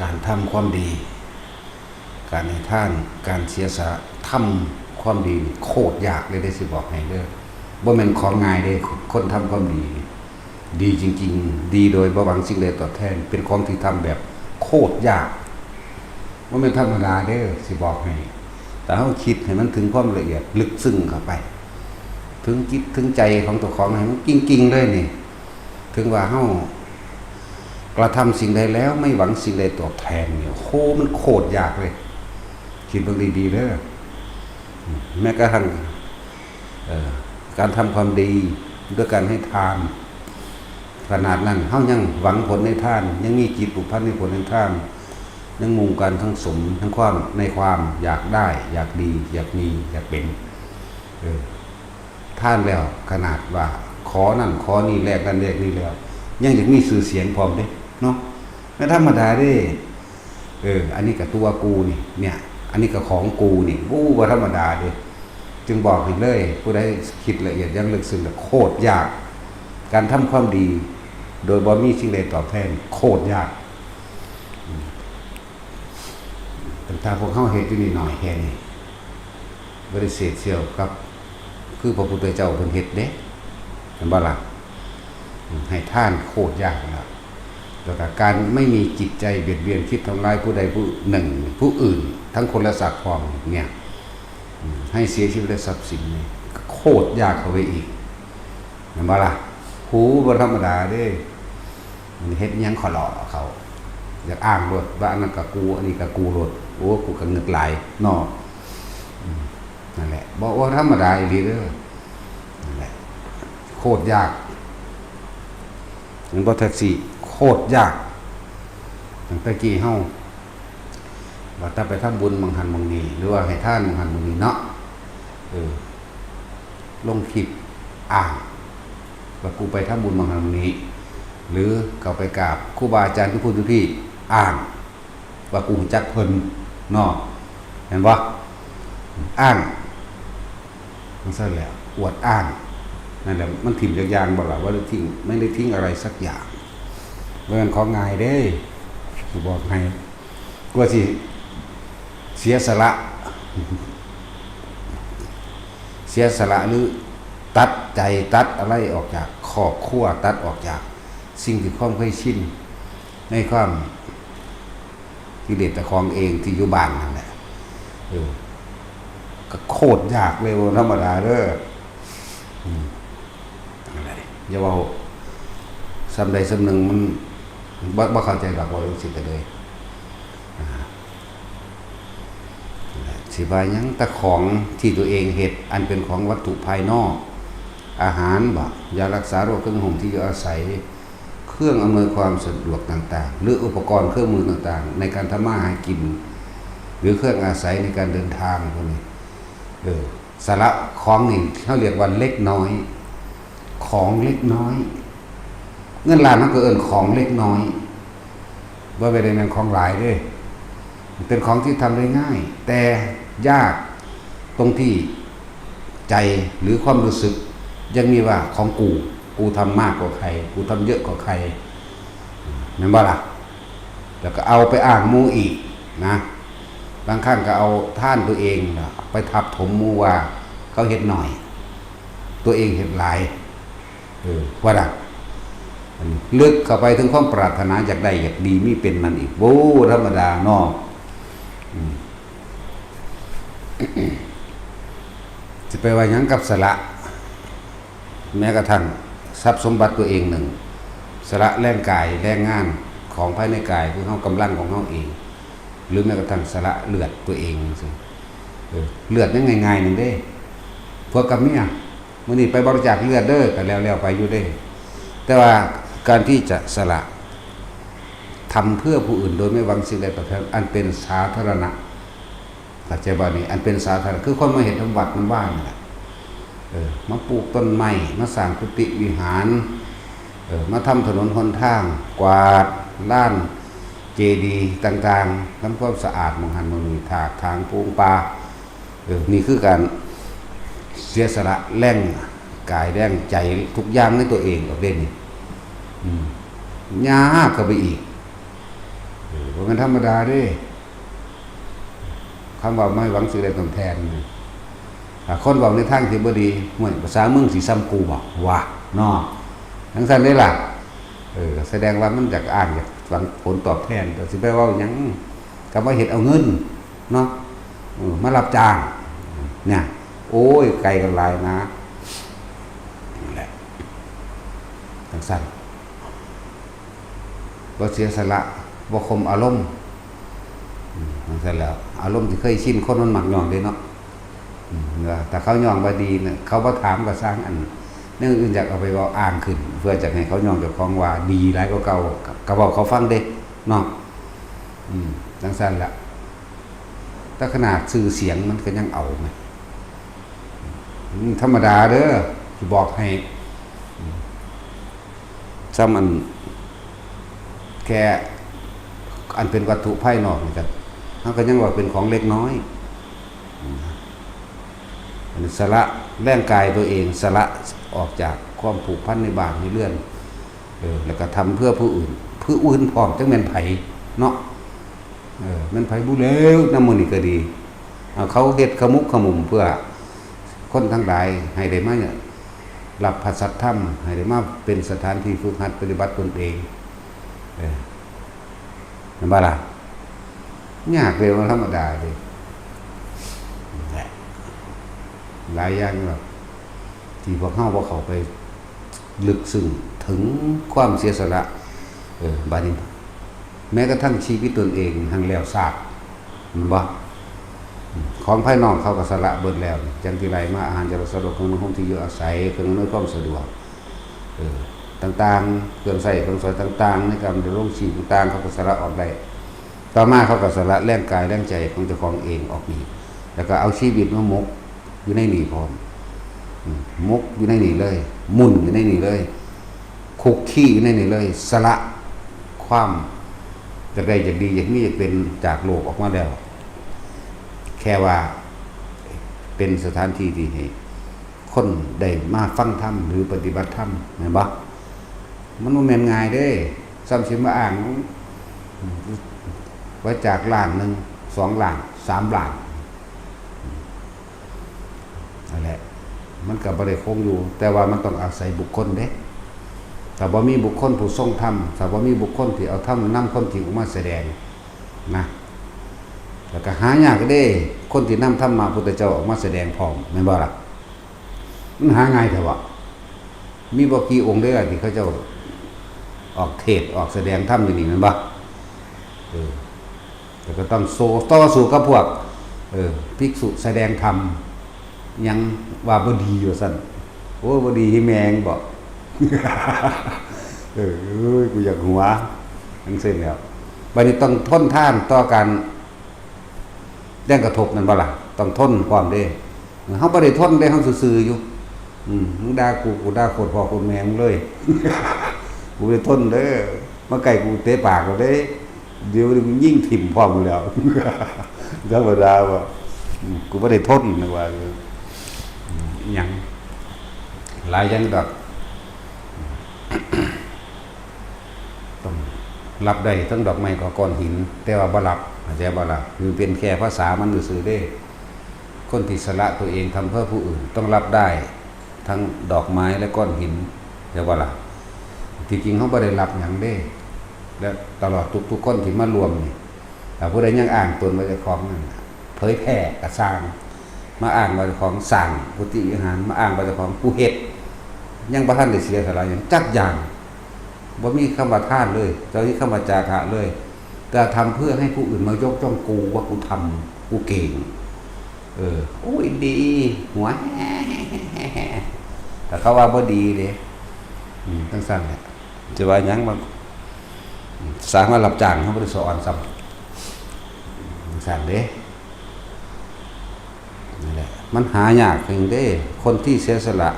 การทำความดี การให้ทานการเสียสละทำความดีโคตรยากเลยได้สิบอกให้เด้อบ่แม่นของง่ายเด้คนทำความดีดีจริงๆดีโดยบ่หวังสิ่งใดตอบแทนเป็นของที่ทำแบบโคตรยากบ่แม่นธรรมดาเด้อสิบอกให้แต่เฮาคิดให้มันถึงความละเอียดลึกซึ้งเข้าไปถึงจิตถึงใจของตัวของให้มันจริงๆเลยนี่ถึงว่าเฮากระทำสิ่งใดแล้วไม่หวังสิ่งใดตอบแทนเนี่ยโคมันโคตรยากเลยคิดเบิ่งดีๆเด้อแม้กระทั่งการทำความดีด้วยการให้ทานขนาดนั้นเฮายังหวังผลในทานยังมีจิตผูกพันในผลในทานยังมุ่งกันทั้งสมทั้งความในความอยากได้อยากดีอยากมีอยากเป็นท่านแล้วขนาดว่าขอนั่นขอนี่แลกนั่นแลกนี่แล้วยังอยากมีชื่อเสียงพร้อมเด้เนาะไม่ธรรมดาเด้อันนี้กับตัวกูนี่เนี่ยอันนี้กับของกูนี่บ่ธรรมดาเด้จึงบอกให้เลยผู้ใดคิดละเอียดยังลึกซึ้งโคตรยากการทำความดีโดยบ่มีสิ่งใดตอบแทนโคตรยากแต่ถ้าพวกเฮาเฮ็ดอยู่นิดหน่อยแค่นี้บ่ได้เสียเสียวกับคือพระพุทธเจ้าเพิ่นเฮ็ดเด้เห็นบ่ล่ะให้ทานโคตรยากแล้วแล้วก็การไม่มีจิตใจเบียดเบียนคิดทำลายผู้ใดผู้หนึ่งผู้อื่นทั้งคนและสัตว์พร้อมเนี่ยให้เสียชีวิตและทรัพย์สินโคตรยากเข้าไปอีกเห็นบ่ล่ะหูบ่ธรรมดาเด้มันเฮ็ดหยังขอหล่อเขาอยากอ้างโลดว่าอันนั้นก็กูอันนี้ก็กูโลดโอ้กูก็เงึดหลายเนาะนั่นแหละบ่ว่าธรรมดาอีหลีเด้อนั่นแหละโคตรยากมันบ่แท็กซี่โคตรยากตั้งแต่กี้เฮาว่าถ้าไปทำบุญบางหันบางนี้หรือว่าให้ทานบางหันบางนี้เนาะลงคลิปอ่างว่ากูไปทำบุญบางหันบางนี้หรือเขาไปกราบครูบาอาจารย์ทุกผู้ทุกที่อ่างว่ากูจักเพิ่นเนาะเห็นบ่อ้างมันซะแล้วอวดอ้างนั่นแหละมันถิ่มจักอย่างบ่ล่ะว่าทิ้งไม่ได้ทิ้งอะไรสักอย่างเรื่องของง่ายเด้สิบอกให้กว่าสิเสียสละหรือตัดใจตัดอะไรออกจากครอบครัวตัดออกจากสิ่งที่ความเคยชินในความกิเลสแต่ของเองที่อยู่บ้านนั่นแหละก็โคตรยากเลยธรรมดาเด้ออะไรอย่าว่าสำใดสำหนึ่งมันบ่เข้าใจหลักว่ารู้สึกเลยสิบายยังแต่ของที่ตัวเองเฮ็ดอันเป็นของวัตถุภายนอกอาหารบ่ยารักษาโรคเครื่องห่มที่อยู่อาศัยเครื่องอำนวยความสะดวกต่างๆหรืออุปกรณ์เครื่องมือต่างๆในการทำมาหากินหรือเครื่องอาศัยในการเดินทางพวกนี้สาระของนี่เขาเรียกว่าเล็กน้อยของเล็กน้อยเงินล้านมันก็เอิ้นของเล็กน้อยว่าไปได้แม่นของหลายเด้เป็นของที่ทำได้ง่ายแต่ยากตรงที่ใจหรือความรู้สึกยังมีว่าของกูทำมากกว่าใครกูทำเยอะกว่าใครแม่นบ่ล่ะแล้วก็เอาไปอ้างหมู่อีกนะบางครั้งก็เอาท่านตัวเองไปทับถมหมู่ว่าเขาเฮ็ดหน่อยตัวเองเฮ็ดหลายว่าล่ะลึกเข้าไปถึงความปรารถนาอยากได้อยากดีมีเป็นมันอีกโว้ธรรมดาเนาะจะไปว่าหยังกับสละแม้กระทั่งทรัพย์สมบัติตัวเองหนึ่งสละแรงกายแรงงานของภายในกายคือเฮากำลังของเฮาเองหรือแม้กระทั่งสละเลือดตัวเองสิเลือดยังง่ายๆนึงเด้พวกกับเมียมื้อนี้ไปบริจาคเลือดเด้อก็แล้วๆไปอยู่เด้แต่ว่าการที่จะสละทำเพื่อผู้อื่นโดยไม่หวังสิ่งใดตอบแทนอันเป็นสาธารณะปัจจัยบ่นี้อันเป็นสาธารณะคือคนมาเห็นทำวัดมันบ้านนั่นแหละมาปลูกต้นไม้มาสร้างกุฏิวิหารมาทำถนนหนทางกวาดลานเจดีย์ต่างๆทำความสะอาดมองหันมองนี่ถากทางปูงปลานี่คือการเสียสละแรงกายแรงใจทุกอย่างในตัวเองออกเด่นยากเข้าไปอีก ว่ามันธรรมดาเด้คำว่าไม่หวังสิ่งใดตอบแทนคนบอกในทางที่บ่ดีเหมือนภาษามึงสิซ้ำกูบอกว่าเนาะทั้งสั้นได้ล่ะแสดงว่ามันจากอ่านจากหวังผลตอบแทนแต่สิไปว่าหยังก็ว่าเฮ็ดเอาเงินเนาะมารับจ้างเนี่ยโอ้ยไกลกันหลายนะนั่นแหละทั้งสั้นบ่เสียสละบ่ข่มอารมณ์ทั้งสั้นแล้วอารมณ์ที่เคยชินคนมันมักย่องเด้เนาะแต่เขาย่องบ่ดีเนี่ยเขาบ่ถามก็สร้างอันนึกอื่นอยากเอาไปเว้าอ้างขึ้นเพื่อจะให้เขาย่องเจ้าของว่าดีหลายกว่าเก่าก็บอกเขาฟังเด้เนาะจังซั่นล่ะแต่ขนาดชื่อเสียงมันก็ยังเอาไหมธรรมดาเด้อสิบอกให้ซ้ำอันแค่อันเป็นวัตถุภายนอกนี่กันเขาก็ยังว่าเป็นของเล็กน้อยสละแรงกายตัวเองสละออกจากความผูกพันในบางในเลื่อนแล้วก็ทำเพื่อผู้อื่นพร้อมจังแม่นไผเนาะแม่นไผผู้เลวนำมื้อนี้ก็ดีเขาเฮ็ดขมุกขมุมเพื่อคนทั้งหลายให้ได้มารับพระสัทธรรมให้ได้มาเป็นสถานที่ฝึกหัดปฏิบัติตนเองนั่นบ่ล่ะยากเลยมันธรรมดาเลยหลายอย่างแบบที่พวกเข้าไปลึกซึ้งถึงความเสียสละบาดนี้แม้กระทั่งชีวิตตนเองทางแล้วทราบมันบ่ของภายนอกเขาก็สละเบิดแล้วจังที่ไรมาอาหารจะสะดวกของห้องที่อยู่อาศัยเครื่องอำนวยความสะดวกต่างๆเครื่องใช้เครื่องสอยต่างๆในการดำรงชีพต่างๆเขาก็สละออกได้ต่อมาเขาก็สละแรงกายแรงใจของเจ้าของเองออกนี่แล้วก็เอาชีวิตมามกอยู่ในนี่พร้อมมกอยู่ในนี่เลยมุ่นอยู่ในนี่เลยคุกขี้อยู่ในนี่เลยสละความจะได้จะดีอย่างนี้จะเป็นจากโลกออกมาแล้วแค่ว่าเป็นสถานที่ที่ให้คนได้มาฟังธรรมหรือปฏิบัติธรรมเห็นบ่มันบ่แม่นง่ายเด้ซ้ำสิมาอ้างไว้จากล้านนึง2ล้าน3ล้านนั่นแหละมันก็บ่ได้คงอยู่แต่ว่ามันต้องอาศัยบุคคลเด้ถ้าบ่มีบุคคลผู้ทรงธรรมถ้าบ่มีบุคคลที่เอาธรรมนำความจริงออกมาแสดงนะแล้วก็หายากเด้คนที่นำธรรมมาพุทธเจ้าออกมาแสดงพร้อมแม่นบ่ล่ะมันหาง่ายแต่ว่ามีบ่กี่องค์เด้อที่เขาเจ้าออกเทศออกแสดงธรรมอยู่นี่แม่นบ่แต่ก็ต้องต่อสู้กับพวกภิกษุแสดงธรรมยังว่าบ่ดีอยู่ซั่นโอ้บ่ดีให้แมงบ่กูอยากหัวจังซี่แล้วบัดนี้ต้องทนทานต่อการแรงกระทบนั่นบ่ล่ะต้องทนความเด้เฮาบ่ได้ทนได้เฮาซื่อๆอยู่มึงด่ากูด่าโคตรพ่อโคตรแม่มึงเลยกูบ่ได้ทนเด้อมาใกล้กูเตะปากแล้วเด้เดี๋ยวมึงยิ่งถิ่มพร้อมกูแล้วธรรมดาบ่กูบ่ได้ทนนะว่าหยังหลายอย่างดอกต้องรับได้ทั้งดอกไม้กับก้อนหินแต่ว่าบ่รับเข้าใจบ่ล่ะคือเป็นแค่ภาษามันซื่อๆเด้คนที่สละตัวเองทำเพื่อผู้อื่นต้องรับได้ทั้งดอกไม้และก้อนหินเข้าใจบ่ล่ะที่จริงเขาบ่ได้รับหยังเด้และตลอดทุกคนที่มารวมนี่แต่ผู้ใดยังอ้างตนว่าเจ้าของนั่นเผยแพร่กระสร้างมาอ้างว่าเจ้าของสร้างกุฏิวิหารมาอ้างว่าเจ้าของผู้เฮ็ดยังบ่ทันได้เสียสละหยังจักอย่างบ่มีคำว่าทานเลยเจ้าที่คำว่าจาคะเลยแต่ทำเพื่อให้ผู้อื่นมายกย่องกูว่ากูทำกูเก่งโอ้ยดีหัวแต่เขาว่าบ่ดีเด้จังซั่นแหละจะว่าหยังบางสร้างมารับจ้างเขาบ่ได้สอนซ้ำจังซั่นเด้นั่นแหละมันหายากจริงเด้คนที่เสียสละ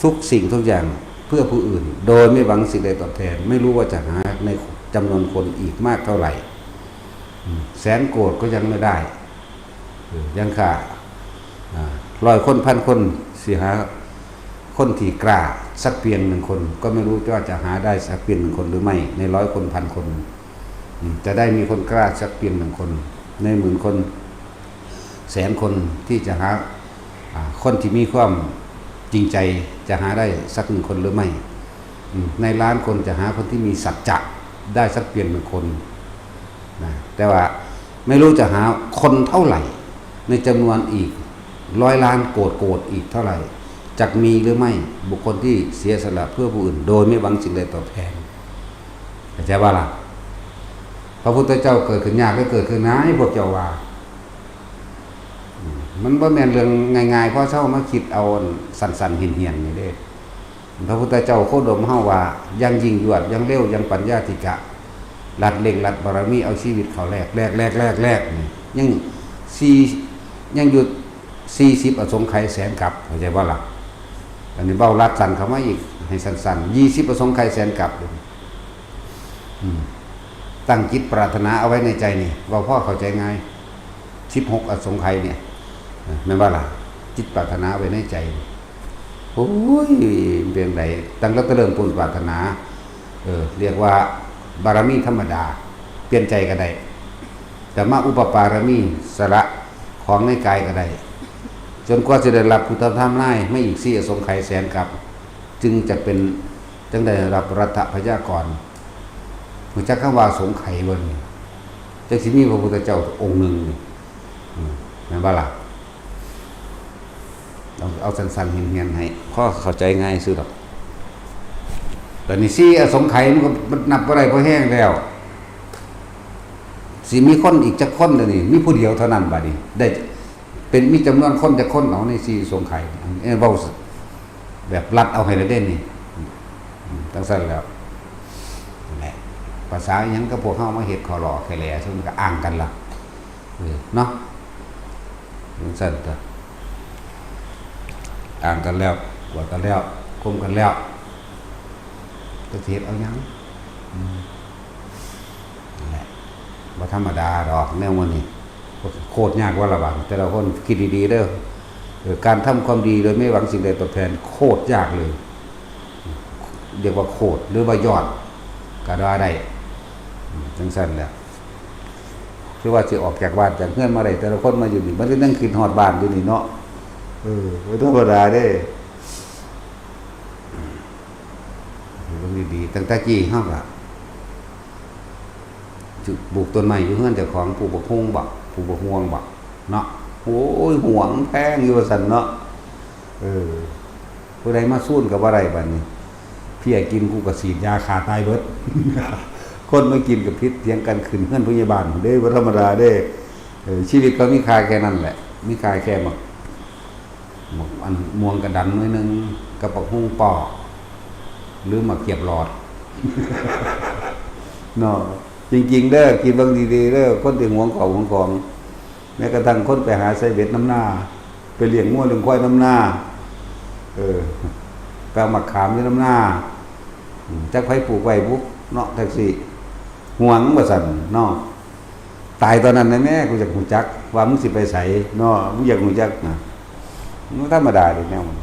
ทุกสิ่งทุกอย่างเพื่อผู้อื่นโดยไม่หวังสิ่งใดตอบแทนไม่รู้ว่าจะหาในจำนวนคนอีกมากเท่าไหร่แสนโกรธก็ยังไม่ได้ยังขาด100 คน1,000 คนสิหาคนที่กล้าสักเพียง1 คนก็ไม่รู้ว่าจะหาได้สักเพียง1 คนหรือไม่ใน100 คน1,000 คน จะได้มีคนกล้าสักเพียง1 คนในหมื่นคนแสนคนที่จะหาคนที่มีความจริงใจจะหาได้สัก1 คนหรือไม่ในล้านคนจะหาคนที่มีสัจจะได้สักเพียง1 คนนะแต่ว่าไม่รู้จะหาคนเท่าไหร่ในจำนวนอีก100 ล้านโกรธอีกเท่าไหร่จักมีหรือไม่บุคคลที่เสียสละเพื่อผู้อื่นโดยไม่หวังสิ่งใดตอบแทนเข้าใจว่าล่ะพระพุทธเจ้าเกิดขึ้นยากหรือเกิดขึ้นง่ายพวกเจ้าว่ามันบ่แม่นเรื่องง่ายๆเพราะเช้ามาคิดเอาสั่นๆเหี่ยนๆนี่เด้พระพุทธเจ้าโคดมเฮาว่ายังยิ่งยวดยังเร็วยังปัญญาธิกะลัดเล่งลัดบารมีเอาชีวิตเขาแลกนี่ยังหยุด40 อสงไขยแสนกับเข้าใจบ่ล่ะอันนี้เบ้าลัดสั่นเข้ามาอีกให้สั่นๆ20 อสงไขยแสนกับตั้งจิตปรารถนาเอาไว้ในใจนี่ว่าพ่อเข้าใจง่าย16 อสงไขยเนี่ยแม่นว่าล่ะจิตปรารถนาไว้ในใจโอ้ยเป็นไดตั้งแต่เริ่มต้นปรารถนาเรียกว่าบารมีธรรมดาเปลี่ยนใจก็ได้แต่มาอุปปารมีสละของในกายก็ได้จนกว่าจะได้รับพุทธธรรมนายไม่อีก4 อสงไขยแสนกับจึงได้รับรัตถพยากรณ์รู้จักคำว่าสงไขยบ่นี่จักสิมีพระพุทธเจ้าองค์หนึ่งแม่นบ่ล่ะเอาสั้นๆเหี่ยนๆให้ข้อเข้าใจง่ายสุดดอกตอนนี้4 อสงไขยมันก็นับบ่ได้เพราะแห้งแล้วสิมีคนอีกจักคนเดี๋ยวนี้มีผู้เดียวเท่านั้นบัดนี้ได้เป็นมีจำนวนคนจักคนเอาใน4 อสงไขยเว้าแบบรัดเอาให้ได้เด่นนี่ตั้งซั่นแล้วแหละภาษาหยังก็พวกเฮามาเฮ็ดขอหล่อแค่แหล่ซึ่งมันก็อ้างกันล่ะเนาะตั้งซั่นก็อ่างกันแล้วกวดกันแล้วคมกันแล้วจะเทียบเอายังนั่นแหละบ่ธรรมดาดอกแนวมันนี่โคตรยากว่าละบาดแต่ละคนคิดดีๆเด้อการทำความดีโดยไม่หวังสิ่งใดตอบแทนโคตรยากเลยเรียกว่าโคตรหรือว่ายอดก็ว่าได้จังซั่นแหละคือว่าสิออกจากบ้านจากเฮือนมาได้แต่ละคนมาอยู่นี่มันก็นั่งคิดฮอดบ้านอยู่นี่เนาะไม่ธรรมดาเด้ต้องดีๆตั้งแต่กี้เฮาก็จุดปลูกต้นไม้อยู่เฮือนเจ้าของปลูกบักฮุ่งบักปลูกบักฮวงบักเนาะโอ้ยหวงแพงอยู่ว่าซั่นเนาะผู้ใดมาสู้ก็บ่ได้บัดนี้เพียกินกูก็ฉีดยาฆ่าตายเบิดคนมากินกับพิษเถียงกันขึ้นเฮือนพยาบาลเด้บ่ธรรมดาเด้ชีวิตก็มีค่าแค่นั้นแหละมีค่าแค่อันม่วงกระดันน้อยนึงกระปักหุ้งปอหรือมาเก็บหลอดเนาะจริงๆเด้อกินบางดีๆเด้อคนที่หวงของแม้กระทั่งคนไปหาไซเบ็ดน้ำหน้าไปเลี้ยงงัวเลี้ยงควายน้ำหน้าไปเอามาขามที่น้ำหน้าจักไผปลูกไว้ปุ๊บเนาะแท็กซี่หวงว่าซั่นเนาะตายตอนนั้นนะแม่กูอยากหูจักว่ามึงสิไปไสเนาะมึงอยากหูจักนะมันธรรมดาดิแนวมัน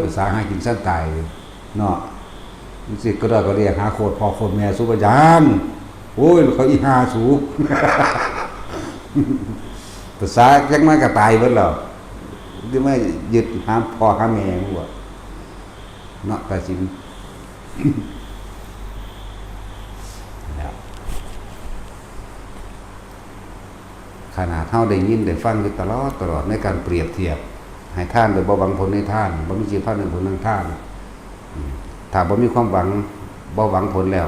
ภาษาหากินสั้นตายเนาะมันสิก็ได้ก็เรียกหาโคตรพ่อโคตรแม่สุบยานโอ้ยเขาอีหาสูภาษาจักมาก็ตายเบิดแล้วที่ไม่ยึดหาพ่อหาแม่กูว่าเนาะแต่สิขนาดเฮาได้ยินได้ฟังอยู่ตลอดในการเปรียบเทียบให้ท่านโดยบ่หวังผลในท่านบ่มีจิตภาพในผลทางท่านถ้าบ่มีความหวังบ่หวังผลแล้ว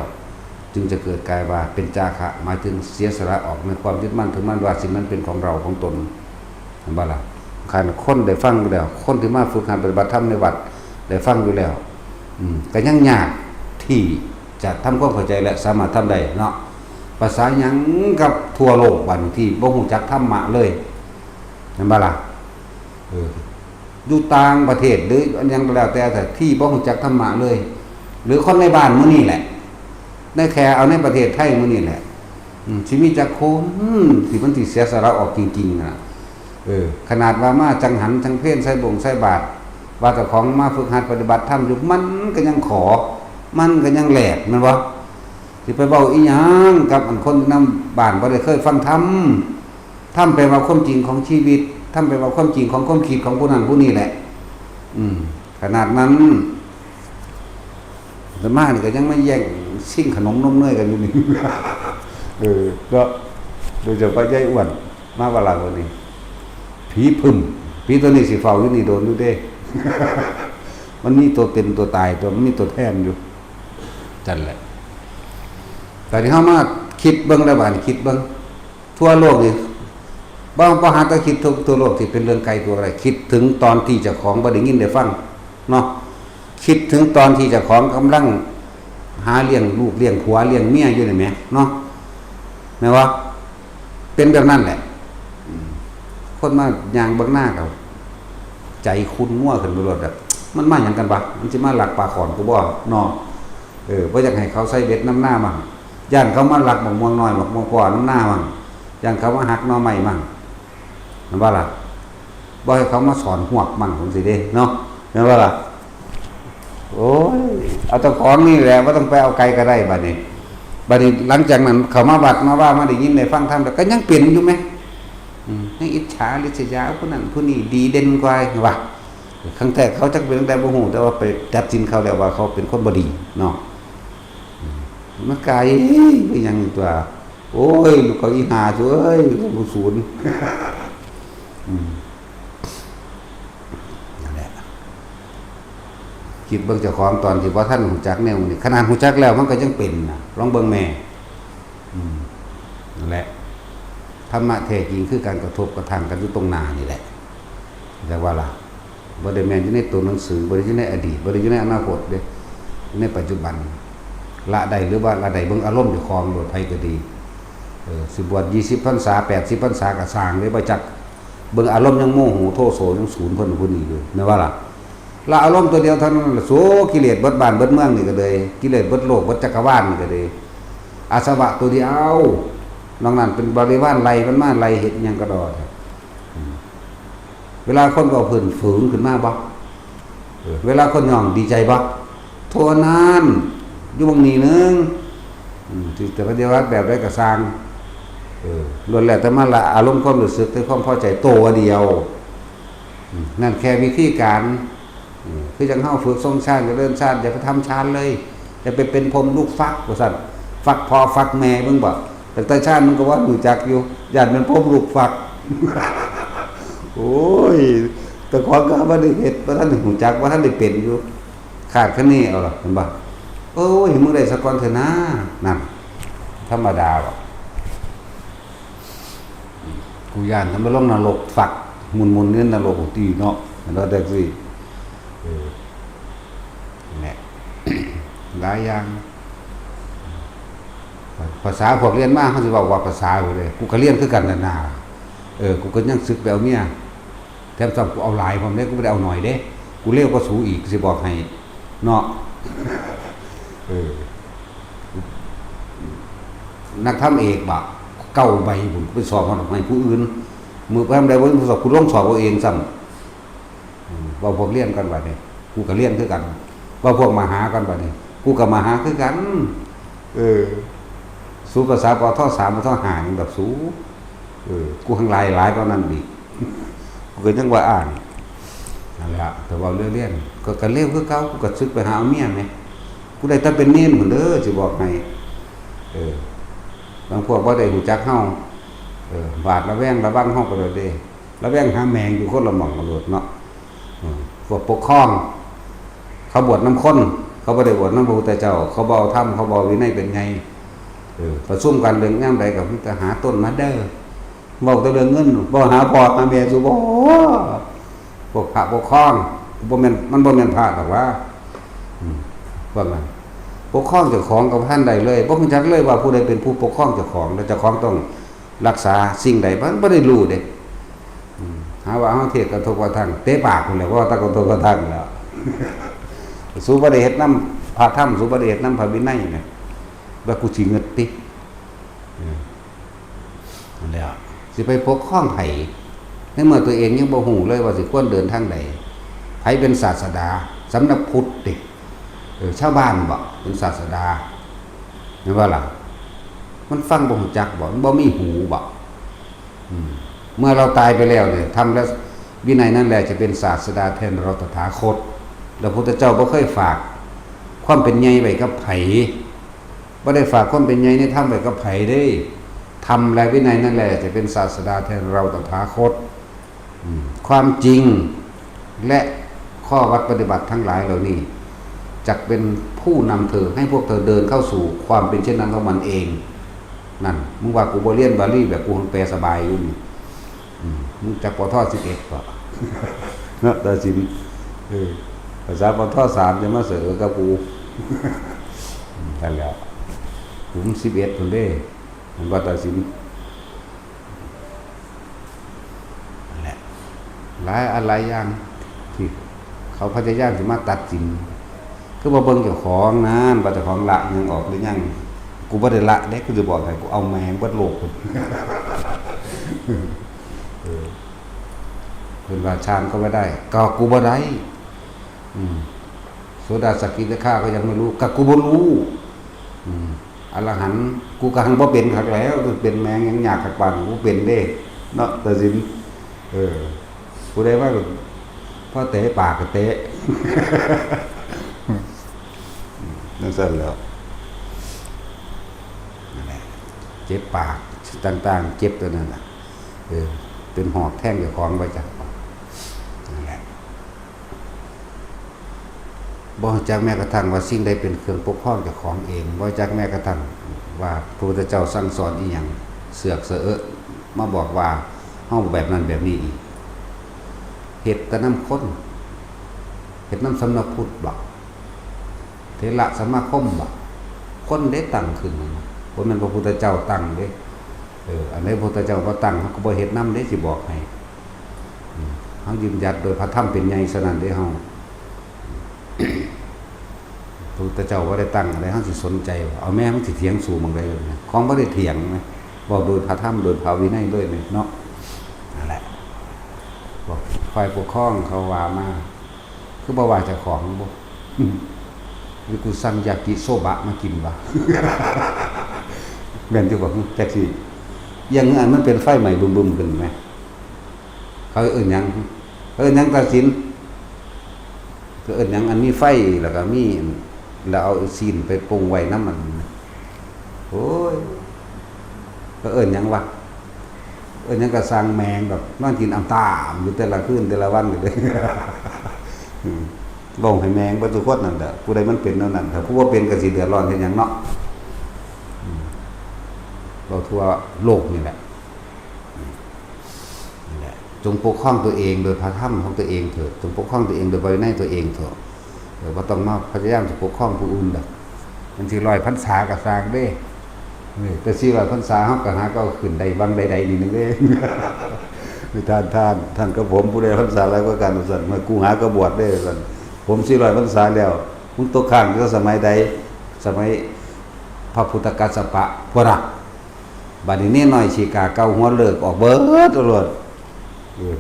จึงจะเกิดกลายว่าเป็นจาคะหมายถึงเสียสละออกในความยึดมั่นถือมั่นว่าสิ่งนั้นเป็นของเราของตนเห็นบ่ล่ะคนได้ฟังแล้วคนที่มาฝึกหัดปฏิบัติธรรมในวัดได้ฟังอยู่แล้วก็ยังยากที่จะทำความเข้าใจและสามารถทำได้เนาะภาษาหยังกับทั่วโลกบัดที่บ่ฮู้จักธรรมะเลยเห็นบ่ล่ะอยู่ต่างประเทศหรืออันยังก็แล้วแต่ที่บ่ฮู้จักธรรมะเลยหรือคนในบ้านมื้อนี้แหละได้แค่เอาในประเทศไทยมื้อนี้แหละสิมีจักคนที่มันสิเสียสละออกจริงๆน่ะขนาดว่ามาจังหันจังเพลใส่บงใส่บาตรว่าเจ้าของมาฝึกหัดปฏิบัติธรรมอยู่มันก็ยังขอมันก็ยังแหลกแม่นบ่ สิไปเว้าอีหยังกับอันคนนำบ้านบ่ได้เคยฟังธรรมแปลว่าความจริงของชีวิตแปลว่าความจริงของความคิดของผู้นั้นผู้นี้แหละขนาดนั้นแต่มานี่ก็ยังไม่แย่งชิ่งขนมนมเนยกันอยู่นี่ก็โดยเฉพาะยายอ้วนมาว่าล่ะวันนี้ผีพึ่มผีตัวนี้สิเฝ้าอยู่นี่โดนอยู่เด้ มันมีตัวเป็นตัวตายตัวมันมีตัวแทนอยู่จันแหละแต่ที่เฮามาคิดเบิ่งแล้วบาดคิดเบิ่งทั่วโลกนี่บ่หาแต่คิดทั่วโลกที่เป็นเรื่องไกลตัวอะไรคิดถึงตอนที่เจ้าของบ่ได้ยินได้ฟังเนาะคิดถึงตอนที่เจ้าของกำลังหาเลี้ยงลูกเลี้ยงผัวเลี้ยงเมียอยู่นี่แหมเนาะแม่ว่าเป็นแบบนั้นแหละคนมาย่างเบิ่งหน้าเขาใจคุณมั่วขึ้นบ่รดแบบมันมาหยังกันวะมันสิมาหลักปลาขอนกูบ่เนาะบ่อยากให้เขาใส่เบ็ดน้ำหน้ามั่งย่านเขามาหลักบักม่วงน้อยบักม่วงกว่าน้ำหน้ามั่งย่านเขามาหักหน่อไม้มั่งนั่นว่าล่ะบ่ให้เขามาสอนหวกมั่งผมสิเด้เนาะนั่นว่าล่ะโอ้ยเอาเจ้าของนี่แหละบ่ต้องไปเอาไกลก็ได้บัดนี้หลังจากนั้นเขามาบัดมาว่ามาได้ยินได้ฟังธรรมแต่ก็ยังเปลี่ยนอยู่มั้ยให้อิจฉาริษยาผู้นั้นผู้นี้ดีเด่นกว่าว่าครั้งแรกเขาจักเป็นแต่บ่ฮู้แต่ว่าไปตัดสินเขาแล้วว่าเขาเป็นคนบ่ดีเนาะมันไกลคือหยังตัวโอ้ยลูกเขาอีหาซุเอ้ยบ่ศูนย์นั่นแหละคิดเบิ่งเจ้าของตอนที่บ่ทันฮู้จักแนวนี้ขนาดฮู้จักแล้วมันก็ยังเป็นน่ะลองเบิ่งแม่นั่นแหละธรรมะแท้จริงคือการกระทบกระทั่งกันอยู่ตรงหน้านี่แหละแต่ว่าล่ะบ่ได้แม่นอยู่ในตัวหนังสือบ่ได้อยู่ในอดีตบ่ได้อยู่ในอนาคตเด้ในปัจจุบันละใดหรือว่าละใดเบิ่งอารมณ์เจ้าของโดดไผก็ดีสิบวช20พรรษา80พรรษาก็สร้างเลยบ่จักเบิ่งอารมณ์ยังโมโหโทโสยังศูนย์เพิ่นผู้นี้เลยแม่นว่าล่ะละอารมณ์ตัวเดียวเท่านั้นโสกิเลสเบิดบ้านเบิดเมืองนี่ก็เลยกิเลสเบิดโลกเบิดจักรวาลนี่ก็เลยอาสวะตัวเดียวนอกนั้นเป็นบริวารไล่มันมาไล่เฮ็ดหยังก็ดอเวลาคนก็เพิ่นฝืนขึ้นมาบ่เวลาคนย่องดีใจบ่โทนั้นอยู่บางนี้นึงที่แต่ปฏิวัติแบบใดก็สร้างล้วนแล้วแต่มาละอารมณ์ความรู้สึกด้วยความพอใจโตเดียวนั่นแค่วิธีการคือจังเฮาฝึกทรงชาติจะเริ่มชาติอย่าไปทำฌานเลยอย่าไปเป็นพรหมลูกฟักว่าซั่นฟักพ่อฟักแม่เบิ่งบ่แต่ชาติมันก็ว่ารู้จักอยู่ญาติเป็นพรหมลูกฟักโอ้ยแต่ของก็บ่ได้เฮ็ดบ่ทันได้รู้จักบ่ทันได้เป็นอยู่ขาดคะแนนเอาล่ะเห็นบ่โอ้ยมึงได้สักก่อนเถอะนะนั่นธรรมดาบ่กูย่านทำมาลงนรกฝักมุนๆเงินนรกตีเนาะแล้วได้สิแหละหลายอย่างภาษาพวกเรียนมาเขาสิเว้าว่าภาษาอยู่เลยกูก็เรียนคือกันนั่นน่ะกูก็ยังศึกไปเอาเมียแถมซ้ำกูเอาหลายพร้อมเด้กูบ่ได้เอาหน่อยเด้กูเร็วกว่าสูอีกสิบอกให้เนาะนักธรรมเอกบ่เก้าใบผมไปสอบมาให้ผู้อื่นมือไปทำได้บ่สอบกูลงสอบเอาเองซ้ำว่าพวกเรียนกันบัดนี้กูก็เรียนคือกันว่าพวกมาหากันบัดนี้กูก็มาหาคือกันสู้ภาษาปท3ปท5นี่แบบสู้กูข้างหลายกว่านั้นอีกกูก็ยังว่าอ่านนั่นแหละแต่ว่าเรียนก็เร็วคือเก่ากูก็ซึกไปหาเมียแม่กูได้แต่เป็นเน้นเหมือนเด้อสิบอกให้บางพวกบ่ได้รู้จักเฮาบาดระแวงระวังเฮาก็เลยเด้ระแวงหาแมงอยู่คนละหม่องละโลดเนาะพวกปกครองเขาบวชน้ำข้นเขาบ่ได้บวชน้ำพระพุทธเจ้าเขาบ่เอาธรรมเขาบ่วินัยเป็นไงประชุมกันเรื่องยามใดก็มีแต่หาต้นมาเด้อเว้าแต่เรื่องเงินบ่หาพ่อหาแม่ซุบ่พวกพระปกครองบ่แม่นมันบ่แม่นพระดอกว่าพวกนั้นปกครองเจ้าของกับท่านใดเลยบ่รู้จักเลยว่าผู้ใดเป็นผู้ปกครองเจ้าของแล้วเจ้าของต้องรักษาสิ่งใดมันบ่ได้รู้เด้หาว่าเฮาเทศกระทบกระทั่งเตะปากพุ่นแหละว่าตะกระทบกระทั่งแล้วสู้บ่ได้เฮ็ดนำพระธรรมสู้บ่ได้เฮ็ดนำพระวินัยเนี่ยว่ากูสิเงิดตินั่นแหละสิไปปกครองไผในเมื่อตัวเองยังบ่ฮู้เลยว่าสิควรเดินทางใดไผเป็นศาสดาสำนักพุทธติชาวบ้านบ่เป็นศาสดา ห็นว่าล่ะมันฟังบ่รู้จักบ่มันบ่มีหูบ่เมื่อเราตายไปแล้วเนี่ยทำแล้ววินัยนั่นแหละจะเป็นศาสดาแทนเราตถาคตแล้วพระพุทธเจ้าบ่เคยฝากความเป็นใหญ่ไว้กับไผบ่ได้ฝากความเป็นใหญ่ในธรรมไว้กับไผเด้ธรรมและวินัยนั่นแหละจะเป็นศาสดาแทนเราตถาคตความจริงและข้อวัดปฏิบัติทั้งหลายเหล่านี้จักเป็นผู้นำเธอให้พวกเธอเดินเข้าสู่ความเป็นเช่นนั้นของมันเองนั่นมึงว่ากูบ่เรียนบาลีแบบกูแปลสบายอยู่นี่มึงจักปท11ป่ะเนาะตาสินภาษาปท3จะมาเสอกับกูนั่นแหละผม11พุ่นเด้มันว่าตาสินนั่นแหละหลายอะไรอย่างที่เขาพยายามสิมาตัดสินคือบ่เบิ่งเจ้าของนั้นว่าเจ้าของละยังออกหรือยังกูบ่ได้ละเด้กูจะบอกให้กูเอาแมงเบิดโลกพุ่นเพิ่นว่าฌานก็บ่ได้ก็กูบ่ได้โสดาสกิทาคาก็ยังไม่รู้ก็กูบ่รู้อรหันต์กูก็หังบ่เป็นคักแล้วเป็นแมงยังยากคักปานกูเป็นเด้เนาะแต่สิกูได้ว่าพอเตะปากก็เตะนั่นสั่นแล้วนั่นแหละเจ็บปากต่างๆเจ็บตัวนั้นน่ะเป็นหอกแท่งเจ้าของไว้จ้ะนั่นแหละบ่จักแม้กระทั่งว่าสิ่งใดเป็นเครื่องปกครองเจ้าของเองบ่จักแม้กระทั่งว่าพระพุทธเจ้าสั่งสอนอีหยังเสือกเสอะมาบอกว่าเฮาแบบนั้นแบบนี้อีกเฮ็ดแต่น้ำข้นเฮ็ดน้ำสำนักพุทธบ่เถระสมาคมบ่คนได้ตั้งขึ้นบ่แม่นพระพุทธเจ้าตั้งเด้อันนี้พระพุทธเจ้าบ่ตั้งเฮาก็บ่เฮ็ดนำเด้สิบอกให้เฮายืนหยัดโดยพระธรรมเป็นใหญ่ซะนั่นเด้เฮาพระพุทธเจ้าบ่ได้ตั้งอะไรเฮาสิสนใจเอาแม่มันสิเถียงสู่หม้องใดของบ่ได้เถียงมั้ยบอกโดยพระธรรมโดยพระวินัยเลยเนาะนั่นแหละบอกฝ่ายปกครองเขาว่ามาคือบ่ว่าเจ้าของบ่หรือกูสั่งยากิโซบะมากินวะแม่นที่บอกแท็กซี่ยังอันมันเป็นไฟใหม่บึมๆขึ้นไหมเขาเอิ้นหยังตัดสินก็เอิ้นหยังอันมีไฟแล้วก็มีแล้วเอาซีนไปปรุงไว้น้ำมันโอ้ยก็เอิ้นหยังวะเอิ้นหยังก็สร้างแมงแบบนอนกินอัมตามอยู่แต่ละคืนแต่ละวันเลยบ่งให้แมงบ่ทุกคนนั่นแหละผู้ใดมันเป็นเท่านั้นถ้าผู้บ่เป็นก็สิเดือดร้อนเฮ็ดหยังเนาะเราทั่วโลกนี่แหละจงปกครองตัวเองโดยพระธรรมของตัวเองเถิดจงปกครองตัวเองโดยวินัยตัวเองเถิดเดี๋ยวบ่ต้องมาพยายามจะปกครองผู้อื่นดอกมันสิ100พรรษาก็สร้างเด้แต่400พรรษาเฮาก็หาก็ขึ้นได้บางใดๆนี่นึงเด้ท่านกับผมผู้ใดพรรษาหลายกว่ากันสั่นมากูหาก็บวชได้สั่นผม400พรรษาแล้วมึงตกข้างอยู่สมัยใดสมัยพระพุทธกัสสปะพวกเราบัดนี้น้อยชีกาเก่าหัวเลิกออกเบิดตลอด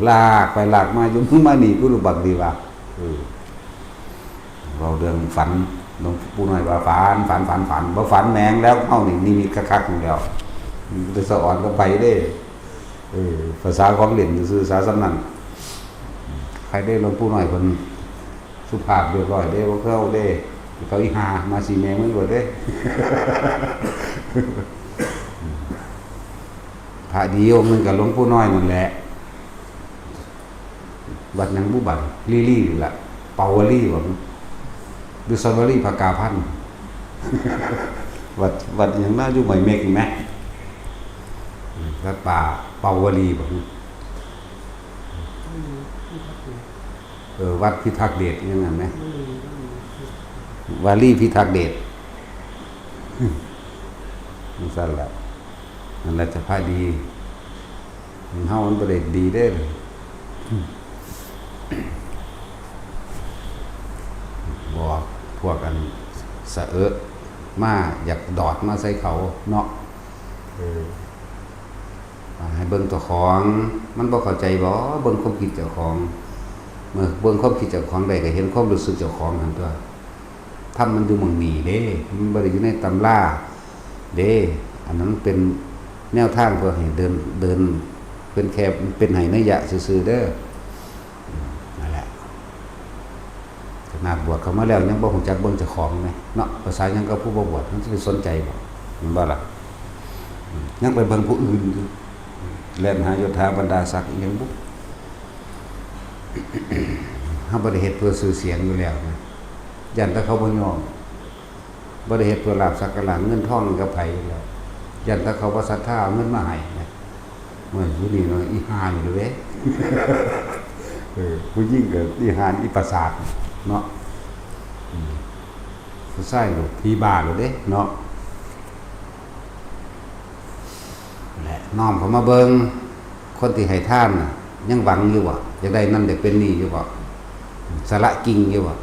ลากไปลากมาอยู่มึงมานี่กูรู้บักดีว่าเราเรื่องฝันหลวงปู่น้อยว่าฝันบ่ฝันแมงแล้วเฮานี่นิมิตคักๆแล้วมันจะสอนก็ไปเด้ภาษาของเล่นซื่อสาสำนั้นใครได้หลวงปู่น้อยเพิ่นสุภาพเรียบร้อยเด้บ่เข้าเด้เขาอีหามาสิแมงมันบ่เด้พระดีองค์นึงกับหลวงปู่น้อยนั่นแหละวัดหยังบุบันลี่ๆล่ะเปาวลี่ว่าหรือซอวลี่ภากาพันธ์วัดหยังน่าอยู่ใหม่เมฆอีกมั้ยวัดป่าเปาวลีบ่วัดพิทักษ์เดชอยังงั้นมั้ยวาลีพิทักษ์เดชมันสั่นแหละนั่นแหละจะพาดีเฮามันบ่ได้ดีเด้อบอกพวกกันสะมาอยากดอดมาใส่เขาเนาะให้เบิ่งตัวของมันบ่เข้าใจบ่เบิ่งความคิดเจ้าของเมื่อเบิ่งความคิดเจ้าของได้ก็เห็นความรู้สึกเจ้าของนั่นตัวทำมันอยู่หม่องนี้เด้มันบ่ได้อยู่ในตำรา เด้อันนั้นเป็นแนวทางเพื่อให้เดินเป็นแค่เป็นให้นัยยะซื่อๆเด้อนั่นแหละขนาดบวชเขามาแล้วยังบ่ฮู้จักเบิ่งเจ้าของไหมเนาะภาษายังก็ผู้บ่บวชมันสิไปสนใจบ่แม่นบ่ล่ะยังไปเบิ่งผู้อื่นอยู่แล่นหายศถาบรรดาศักดิ์อีหยังบ่เฮาบ่ได้เฮ็ดเพื่อชื่อเสียงอยู่แล้วนะยันแต่เขาบ่ยอมบ่ได้เฮ็ดเพื่อลาภสักการะเงินทองกับไผอยู่แล้วยันแต่เขาบ่ศรัทธาเอาเงินมาให้นะมันอยู่นี่เนาะอีห่านี่เด้ผู้หญิงก็อีห่านอีประสาทเนาะผู้ชายก็ผีบ้าเด้เนาะแหละน้อมเขามาเบิ่งคนที่ให้ทานน่ะยังหวังอยู่บ่อยากได้นั่นได้เป็นนี่อยู่บ่สละกิ่งอยู่บ่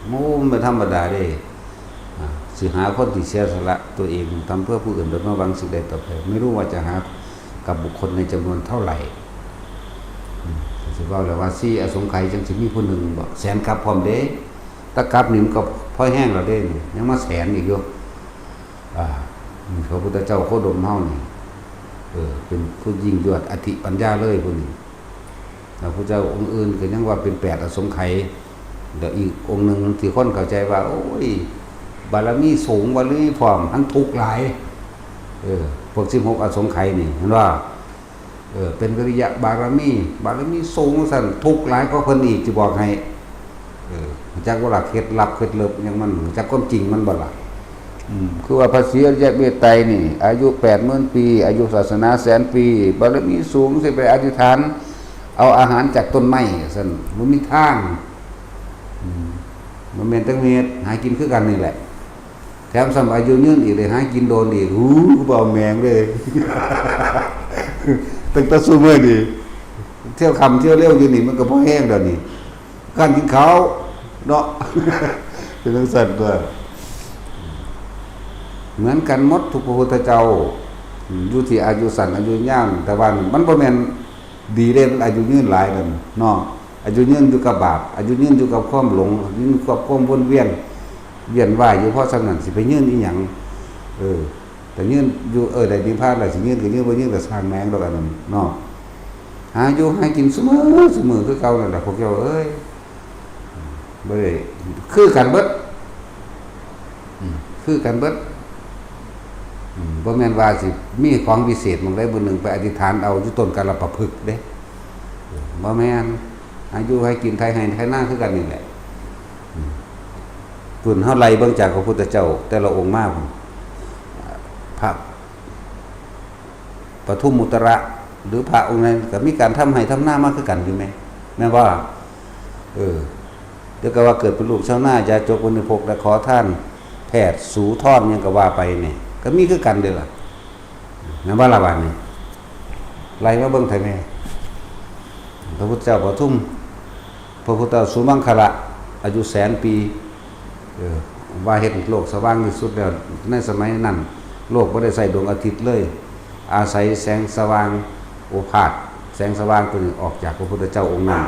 โม้มันบ่ธรรมดาเด้สิหาคนที่เสียสละตัวเองทำเพื่อผู้อื่นโดยไม่หวังสิ่งใดตอบแทนไม่รู้ว่าจะหากับบุคคลในจำนวนเท่าไหร่สิว่าแล้วว่าซี่อสงไขยจังสิมีผู้หนึ่งบ่แสนกับพร้อมเด้ตะกับนี่มันก็พอแห้งแล้วเด้นี่ยังมาแสนอีกอยู่พระพุทธเจ้าโคดมเฮานี่เป็นผู้ยิ่งยวดอธิปัญญาเลยผู้นี้พระพุทธเจ้าองค์อื่นก็ยังว่าเป็น8อสงไขยเดี๋ยวอีกองค์นึงที่คนเข้าใจว่าโอ้ยบารมีสูงบารมีพร้อมทั้งทุกข์หลายพวก16อสงไขยนี่เห็นว่าเป็นวิริยะบารมีสูงสั่นทุกข์หลายก็เพิ่นอีกสิบอกให้จักว่าหลักเคล็ดลับเคล็ดลับยังมันจักความจริงมันบ่ล่ะคือว่าพระศรีอริยเมตไตรนี่อายุ 80,000 ปีอายุศาสนาแสนปีบารมีสูงสิไปอธิษฐานเอาอาหารจากต้นไม้ซั่นบ่มีทางมันแม่นตั้งเม็ดหากินคือกันนี่แหละแถมสำอายุยืนอีกเลยหากินโดนอีกบ่แมงเลยตั้งแต่ซุมื้อนี่เที่ยวค่ำเที่ยวเร็วอยู่นี่มันก็บ่แห้งดอกนี่การกินข้าวเนาะเป็นจังซั่นตัวเหมือนกันหมดทุกพระพุทธเจ้าอยู่ที่อายุสั้นอายุยาวแต่ว่ามันบ่แม่นดีเด้อายุยืนหลายนั่นเนาะอายุยืนอยู่กับบาปอายุยืนอยู่กับความหลงยืนกับความวนเวียนว่ายอยู่เพราะฉะนั้นสิไปยืนอีหยังแต่ยืนอยู่ได้นิพพานแล้วสิยืนก็ยืนบ่ยืนก็สร้างแมงดอกอันนั้นเนาะหาอยู่ให้กินเสมอคือเก่านั่นแหละพวกเจ้าบ่ได้คือกันเบิดบ่แม่นว่าสิมีของพิเศษบางใดบางหนึ่งไปอธิษฐานเอาอยู่ต้นกาลปะพฤกษ์เด้บ่แม่นอายุให้กินไทยให้ไทยหน้าคือกันนี่แหละตุนเฮาไล่เบิ่งจากพระพุทธเจ้าแต่ละองค์มาพระปทุมมุตระหรือพระองค์นั้นก็มีการทำให้ทำหน้ามาคือกันอยู่แม่แม่นว่าเดี๋ยวก็ว่าเกิดเป็นลูกชาวนาอย่าจกบริโภคและขอท่านแพทย์สูทอนยังก็ว่าไปนี่ก็มีคือกันเด้อล่ะนั่นว่าละบาดนี่ไล่มาเบิ่งไทยแม่พระพุทธเจ้าปทุมพระพุทธเจ้าสุมังคละอายุ100,000 ปีว่าเฮ็ดโลกสว่างที่สุดแล้วในสมัยนั้นโลกบ่ได้ใส่ดวงอาทิตย์เลยอาศัยแสงสว่างโอภาสแสงสว่างตัวนี้ออกจากพระพุทธเจ้าองค์นั้น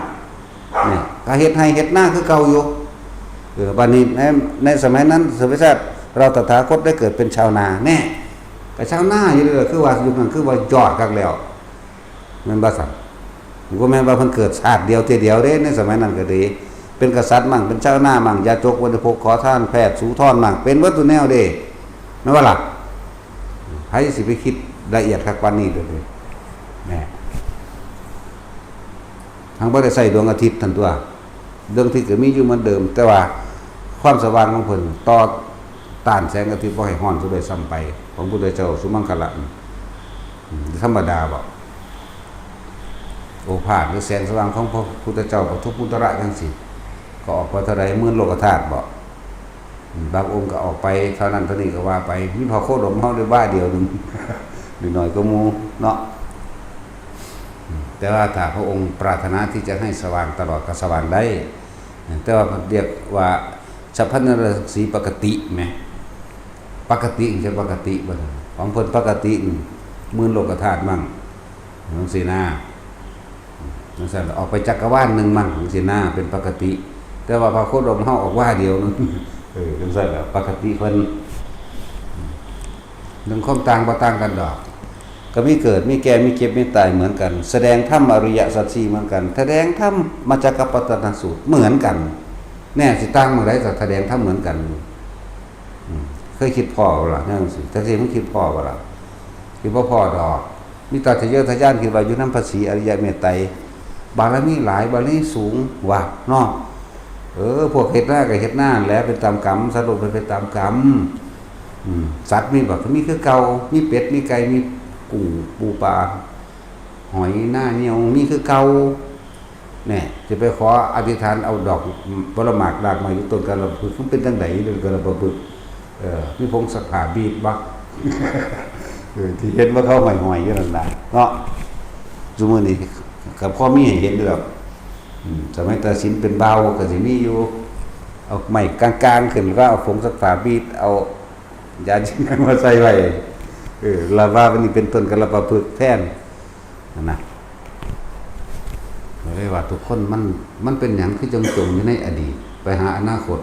นี่ก็เฮ็ดให้เฮ็ดหน้าคือเก่าอยู่บัดนี้ในสมัยนั้นสมัยชาติเราตถาคตได้เกิดเป็นชาวนาแน่ก็ชาวนาอยู่เลยคือว่ายุคนั้นคือว่ายอดคักแล้วแม่นบ่ซั่นก็แม่นว่าเพิ่นเกิดชาติเดียวเดียวเด้ในสมัยนั้นก็ดีเป็นกษัตริย์มั่งเป็นชาวนามั่งยาจกบริโภคขอทานแพทย์สูทอนมั่งเป็นวัตถุแนวเด้แม่นว่าล่ะไผสิไปคิดละเอียดคักปานนี้เด้อแม่ทางบ่ได้ใส่ดวงอาทิตย์ทันตัวดวงอาทิตย์ก็มีอยู่เหมือนเดิมแต่ว่าความสว่างของเพิ่นต่อต้านแสงอาทิตย์บ่ให้ร้อนซะด้วยซ้ำไปของพุทธเจ้าสุมังคละธรรมดาบ่โอภาสหรือแสงสว่างของพระพุทธเจ้าปทุมมุตระจังซี่ก็ออกไปเท่าใดหมื่นโลกธาตุบ่บางองค์ก็ออกไปเท่านั้นเท่านี้ก็ว่าไปมีพระโคดมเฮาได้บ้าเดียวนึงนิดหน่อยก็หมู่เนาะแต่ว่าถ้าพระองค์ปรารถนาที่จะให้สว่างตลอดก็สว่างได้แต่ว่าเรียกว่าสัพพนรสีปกติแหมปกติจะปกติบ่ของเพิ่นปกติหมื่นโลกธาตุมั่งจังซี่นะจังซั่นออกไปจักรวาลนึงมั่งจังซี่นะเป็นปกติแต่ว่าพระโคดมเฮาออกว่าเดียวนึงจังซั่นแหละปกติเพิ่น เรื่องความต่างบ่ต่างกันดอกก็มีเกิดมีแก่มีเก็บมีตายเหมือนกันแสดงธรรมอริยสัจสี่เหมือนกันแสดงธรรมมาจากกัปปัตตนสูตรเหมือนกันแน่สิต่างเมื่อไรจะแสดงธรรมเหมือนกันเคยคิดพ่อบ่ล่ะนั่นสิแต่สิมันคิดพ่อบ่ล่ะคิดบ่พ่อดอกมีตาทะเยอทะยานคิดว่าอยู่นำภาษีอริยเมตไตรบารมีหลายบารมีสูงว่าเนาะพวกเฮ็ดหน้าก็เฮ็ดหน้าแล้วเป็นตามกรรมสรุปเป็นตามกรรมสัตว์มีบ่ก็มีคือเก่ามีเป็ดมีไก่มีกุ้งปูปลาหอยหน้าเหนียวมีคือเก่าเนี่ยจะไปขออธิษฐานเอาดอกผลหมากรากไม้อยู่ต้นกระลำพึกมันเป็นจังได๋ต้นกระลำพึกมีพงศกาบีบบักที่เห็นว่าเขาหอยๆอยู่นั่นน่ะเนาะซุมื้อนี้ก็พอมีให้เห็นอยู่แล้วสมัยตัดสินเป็นเบาก็สิมีอยู่เอาไม้กลางๆขึ้นก็เอาผงศกาบีบเอายาจินมาใส่ไว้ลาว่าวันนี้เป็นต้นกระลำพึกแทนนั่นน่ะเลยว่าทุกคนมันเป็นหยังคือจมอยู่ในอดีตไปหาอนาคต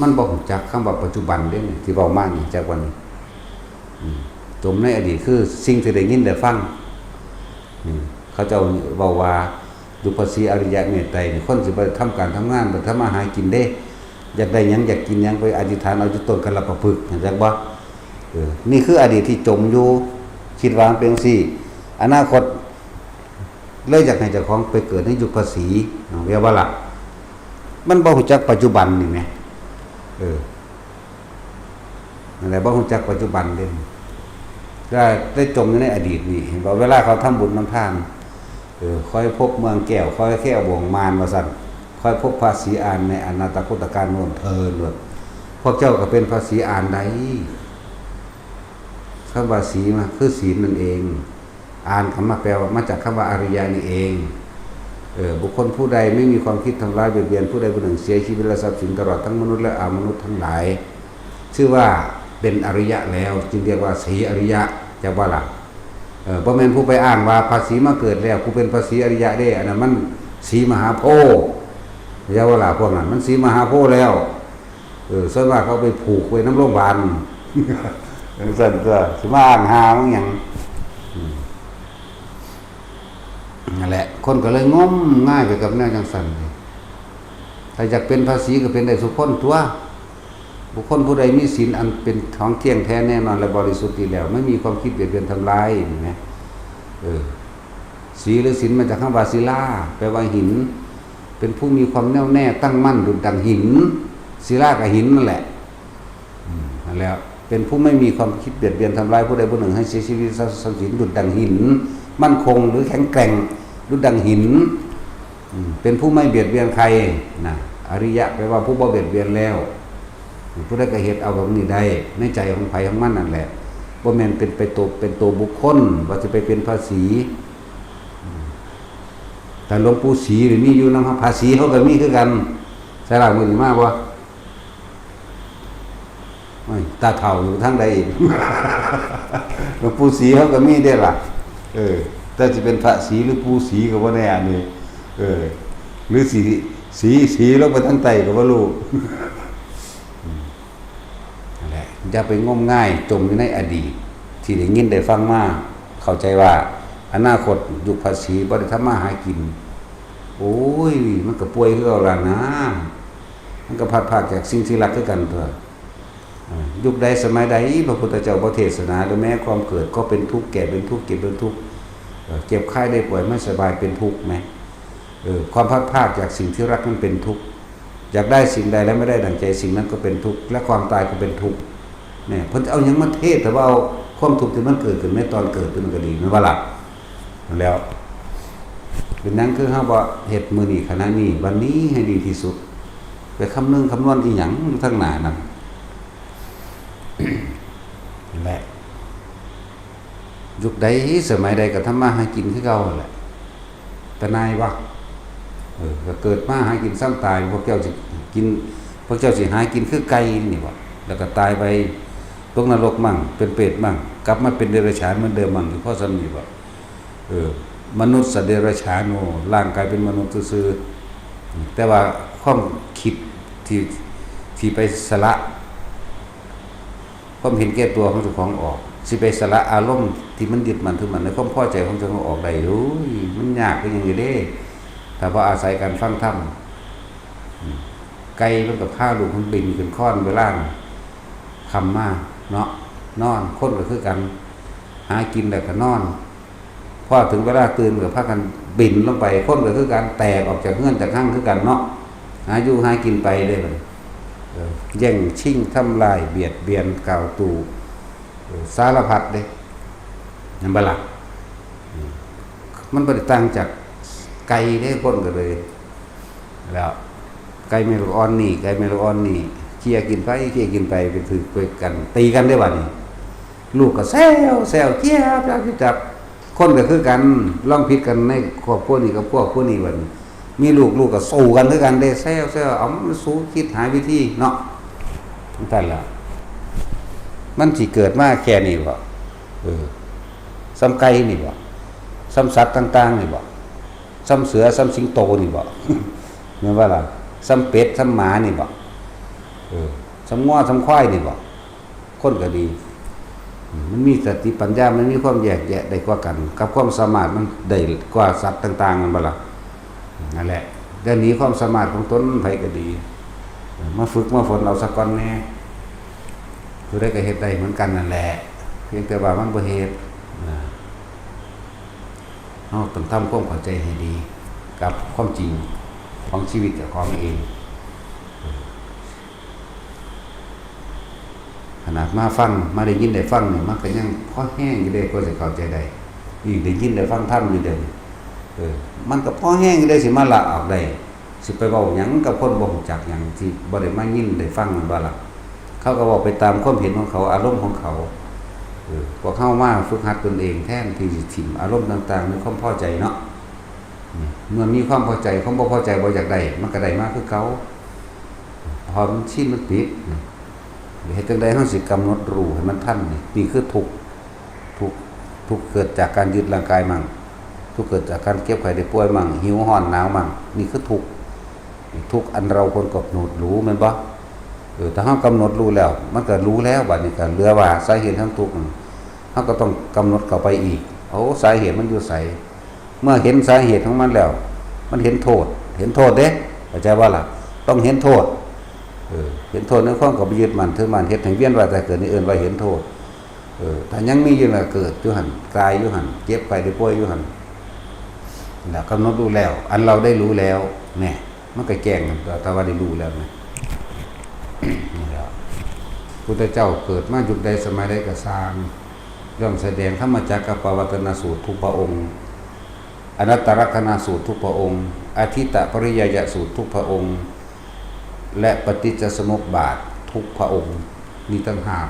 มันบ่รู้จักคำว่าปัจจุบันเด้นี่ที่เว้ามานี่จากวันนี้จมในอดีตคือสิ่งที่ได้ยินได้ฟังเขาเจ้าเว้าว่าดุภาษีอริยเมตไตรนี่คนสิไปทำการทำงานบ่ทำมาหากินเด้อยากได้หยังอยากกินหยังไปอธิษฐานเอาอยู่ต้นกระลำพึกเห็นจักบ่นี่คืออดีตที่จมอยู่คิดว่ามันเป็นจังซี่อนาคตเลยอยากให้เจ้าของไปเกิดในยุคภาษีเรียกว่าล่ะมันบ่รู้จักปัจจุบันนี่แหมนั่นแหละบ่รู้จักปัจจุบันเด้ได้จมอยู่ในอดีตนี่เห็นบ่เวลาเขาทำบุญทำทานค่อยพบเมืองแก้วค่อยแค่วงมารว่าซั่นค่อยพบภาษีอานในอนาตคตการโน้นเถิดพวกเจ้าก็เป็นภาษีอานใดคำว่าสีมาคือศีลนั่นเองอ่านคำมาแปลว่ามาจากคำว่าอริยะนี่เองบุคคลผู้ใดไม่มีความคิดทำร้ายเบียดเบียนผู้ใดผู้หนึ่งเสียชีวิตและทรัพย์สินตลอดทั้งมนุษย์และอมนุษย์ทั้งหลายชื่อว่าเป็นอริยะแล้วจึงเรียกว่าสีอริยะจะว่าล่ะบ่แม่นผู้ไปอ้างว่าภาษีมาเกิดแล้วผู้เป็นภาษีอริยะเด้อันนั้นมันสีมหาโพธิ์อย่าว่าล่ะพวกนั้นมันสีมหาโพธิ์แล้วส่วนมากเขาไปผูกไว้น้ำโรงพยาบาลสั่นก็สิมาอ้างหามันหยังนั่นแหละคนก็เลยงมง่ายไปกับแนวจังซั่นถ้าอยากเป็นภาษีก็เป็นได้ทุกคนตัวบุคคลผู้ใดมีศีลอันเป็นของเที่ยงแท้แน่นอนและบริสุทธิ์แล้วไม่มีความคิดเบียดเบียนทำลายเห็นไหมศีลหรือศีลมาจากคำว่าศิลาแปลว่าหินเป็นผู้มีความแน่วแน่ตั้งมั่นดุจดังหินศิลากับหินนั่นแหละนั่นแล้วเป็นผู้ไม่มีความคิดเบียดเบียนทำลายผู้ใดผู้หนึ่งให้เสียชีวิตทรัพย์สินดุจดังหินมั่นคงหรือแข็งแกร่งดุจดังหินเป็นผู้ไม่เบียดเบียนใครนะอริยะแปลว่าผู้บ่เบียดเบียนแล้วผู้ใดก็เฮ็ดเอาแบบนี้ได้ในใจของไผของมันนั่นแหละบ่แม่นเป็นตัวบุคคลว่าจะไปเป็นภาษีแต่หลวงปู่ศรีหรือมีอยู่นำภาษีเขาก็มีคือกันใช่ล่ะมื้อนี้มาบ่ตาเฒ่าอยู่ทางใดอีกหลวงปู่ศรีเขาก็มีได้ล่ะแต่จะเป็นพระศรีหรือปู่ศรีก็บ่แน่อันนี้หรือศรีลงไปทางใต้ก็บ่รู้นั่นแหละอย่าไปงมง่ายจมอยู่ในอดีตที่ได้ยินได้ฟังมาเข้าใจว่าอนาคตยุคภาษีบ่ได้ทำมาหากินโอ้ยมันก็ป่วยคือเอาล่ะนะมันก็พัดพรากจากสิ่งที่รักคือกันเถอะยุคใดสมัยใดพระพุทธเจ้าบ่เทศนาหรือแม้ความเกิดก็เป็นทุกข์แก่เป็นทุกข์เก็บเป็นทุกข์เจ็บไข้ได้ป่วยไม่สบายเป็นทุกข์ไหมความพัดพรากจากสิ่งที่รักนั้นเป็นทุกข์อยากได้สิ่งใดแล้วไม่ได้ดังใจสิ่งนั้นก็เป็นทุกข์และความตายก็เป็นทุกข์เนี่ยเพิ่นเอาหยังมาเทศแต่ว่าเอาความทุกข์ที่มันเกิดขึ้นในตอนเกิดมันก็ดีมันว่าล่ะแล้วเป็นนั้นคือเฮาว่าเฮ็ดมื้อนี้ขณะนี้วันนี้ให้ดีที่สุดไปคำนึงคำนวณอีหยังอยู่ทางหน้านั่นแหละยุคใดสมัยใดก็ทำมาหากินคือเก่าแหละแต่นายวะก็เกิดมาหากินซ้ำตายพวกเจ้าสิกินพวกเจ้าสิหากินคือไก่นี่วะแล้วก็ตายไปตกนรกมั่งเป็นเปรตมั่งกลับมาเป็นเดรัจฉานเหมือนเดิมมั่งเพราะซั่นนี่วะมนุษย์สัตว์เดรัจฉานโน่ร่างกายเป็นมนุษย์ซื่อๆแต่ว่าความคิดที่ไปสละความเห็นแก่ตัวของเจ้าของออก สิไปสละอารมณ์ที่มันยึดมันถือมันในความพอใจของเจ้าของออกได้โอ้ยมันยากเป็นอย่างนี้เด้ถ้าว่าอาศัยการฟังธรรมไก่มันกับผ้าลูกมันบินขึ้นค้อนเวลาคำมาเนาะนอนคนก็คือกันหากินแต่ก็นอนพอถึงเวลาตื่นก็พากันบินลงไปคนก็คือการแตกออกจากเงื่อนจากห้างคือกันเนาะหาอยู่หากินไปได้เลยแย่งชิงทำลายเบียดเบียนกล่าวตู่สารพัดเด้นั่นบ่ล่ะมันบ่ได้ต่างจากไก่เด้คนก็เลยแล้วไก่เมลูกอ่อนนี่ไก่เมลูกอ่อนนี่เคี่ยกินไปเคี่ยกินไปถือไปกันตีกันได้บัดนี้ลูกก็แซวเคี่ยจับคนก็คือกันลองผิดกันในครอบครัวนี้กับครอบครัวนี้บัดนี้มีลูกก็สู้กันคือกันได้แซวเอามันสู้คิดหาวิธีเนาะนั่นล่ะมันสิเกิดมาแค่นี้บ่ซ้ำไก่นี่บ่ซ้ำสัตว์ต่างๆนี่บ่ซ้ำเสือซ้ำสิงโตนี่บ่แม่นว่าล่ะซ้ำเป็ดซ้ำหมานี่บ่ซ้ำง้อซ้ำควายนี่บ่คนก็ดีมันมีสติปัญญามันมีความแยกแยะได้กว่ากันกับความสามารถมันได้กว่าสัตว์ต่างๆนั่นบ่ล่ะนั่นแหละเดี๋ยวนี้ความสามารถของตนไผก็ดีมาฝึกมาฝนเอาสักก่อนแน่ผู้ใดก็เฮ็ดได้เหมือนกันนั่นแหละเพียงแต่ว่ามันบ่เฮ็ดเฮาต้องทำความเข้าใจให้ดีกับความจริงของชีวิตเจ้าของเองขนาดมาฟังมาได้ยินได้ฟังนี่มันก็ยังพอแห้งอยู่เด้ก็สิเข้าใจได้อีกได้ยินได้ฟังธรรมอยู่เด้มันก็พอแห้งอยู่ได้สิมาละออกได้สิไปเว้าหยังกับคนบ่รู้จักหยังที่บ่ได้มายินได้ฟังมันบ่ล่ะเขาก็บอกไปตามความเห็นของเขาอารมณ์ของเขาพวกเข้ามาฝึกหัดตนเองแทนที่จะถิ่มอารมณ์ต่างๆในความพอใจเนาะเมื่อมีความพอใจความบ่พอใจบ่อยากได้มันก็ได้มากคือเขาพอมันชินมันติดเฮ็ดจังได๋เฮาสิกำหนดรู้ให้มันทันนี่คือทุกเกิดจากการยึดร่างกายมั่งทุกเกิดจากการเก็บไข้ได้ป่วยมั่งหิวร้อนหนาวมั่งนี่คือทุกอันเราคนกำหนดรู้แม่นบ่ถ้าเฮากำหนดรู้แล้วมันก็รู้แล้วบัดนี้ก็เหลือว่าสาเหตุทั้งทุกข์เฮาก็ต้องกำหนดเข้าไปอีกสาเหตุมันอยู่ไสเมื่อเห็นสาเหตุของมันแล้วมันเห็นโทษเด้เข้าใจว่าล่ะต้องเห็นโทษเห็นโทษในความก็ไปยึดมันถือมันเฮ็ดให้เวียนว่ายตายเกิดนี่เอิ้นว่าเห็นโทษถ้ายังมีอยู่น่ะเกิดอยู่หั่นกายอยู่หั่นเจ็บไปได้ป่วยอยู่หั่นแล้วกำหนดรู้แล้วอันเราได้รู้แล้วแน่มันก็แจ้งกันแต่ว่าได้รู้แล้วนะนี่แหละพุทธเจ้าเกิดมายุคใดสมัยใดก็สร้างย่อมแสดงธรรมจักรปวัตนสูตรทุกพระองค์อนัตตลักษณสูตรทุกพระองค์อธิตปริยยสูตรทุกพระองค์และปฏิจจสมุปบาททุกพระองค์มีต่างหาก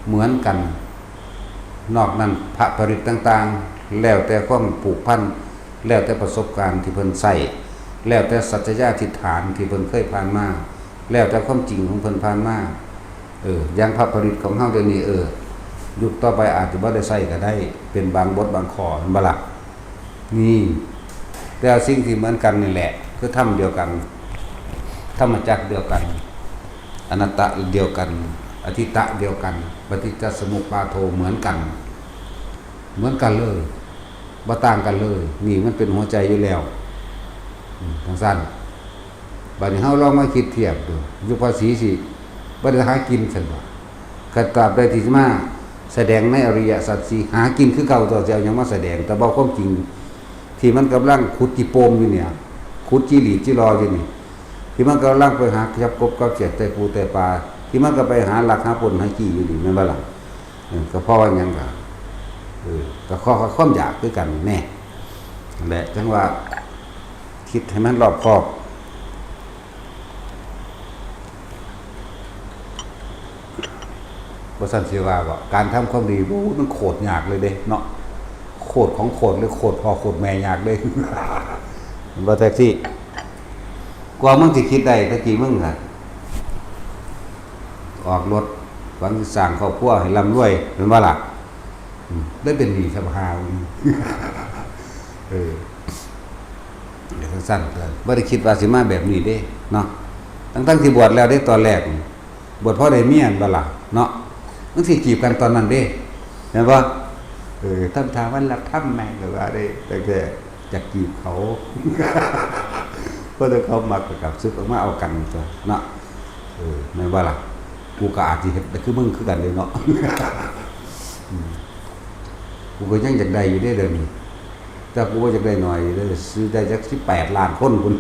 เหมือนกันนอกนั้นพระปริตต่างๆแล้วแต่ความผูกพันแล้วแต่ประสบการณ์ที่เพิ่นใส่แล้วแต่สัจจะญาณทิฏฐานที่เพิ่นเคยผ่านมาแล้วแต่ความจริงของเพิ่นผ่านมาอย่างพระปริตของเฮาเดี๋ยวนี้ยุคต่อไปอาจจะบ่ได้ใช้ก็ได้เป็นบางบทบางข้อมันบ่ล่ะนี่แต่สิ่งที่เหมือนกันนี่แหละคือธรรมเดียวกันธรรมจักรเดียวกันอนัตตะเดียวกันอธิตะเดียวกันปฏิจจสมุปบาทโธเหมือนกันเลยบ่ต่างกันเลยนี่มันเป็นหัวใจอยู่แล้วทั้งสั้นบัดนี้เฮาลองมาคิดเทียบดูอยู่ภาษีสิบ่ได้หากินซั่นบ่ก็ตราบใดที่มาแสดงในอริยสัจสี่หากินคือเก่าต่อจะเอาหยังมาแสดงแต่บ่ความจริงที่มันกำลังขุดจิโปมอยู่เนี่ยขุดจิหลีจิรออยู่นี่ที่มันกำลังไปหาจับกบกับเจ็ดแต่ปูแต่ปลาที่มันก็ไปหาหลักหาผลหาขี้อยู่นี่แม่นบ่ล่ะก็เพราะว่าหยังก็ข้อความอยากคือกันแน่แหละจังว่าคิดให้มันรอบคอบบ่ซั่นสิว่าบ่การทำความดีมันโคตรยากเลยเด้เนาะโคตรของโคตรหรือโคตรพ่อโคตรแม่ยากเลยบ่แท็กซี่กว่ามึงสิคิดได้ตะกี้มึงน่ะออกรถหวังสร้างครอบครัวให้ร่ำรวยแม่นบ่ล่ะได้เป็นหนี้สภาเดี๋ยวสั้นเกินบ่ได้คิดว่าสิมาแบบนี้เด้เนาะทั้งที่บวชแล้วได้ตอนแรกบวชเพราะได้เมียบ่ล่ะเนาะมันสิจีบกันตอนนั้นเด้ เห็นป่ะทำทางวันรับถ้ำแม่งหรือว่าได้แต่จากจีบเขาเพราะถ้าเขามากับซึกออกมาเอากันตัวเนาะไม่ว่าล่ะกูก็อาจจะเห็นแต่คือมึงคือกันเลยเนาะกูก็ยังอยากได้อยู่ได้เดินแต่กูว่าอยากได้หน่อยได้ซื้อได้จัก18 ล้านคนคุณ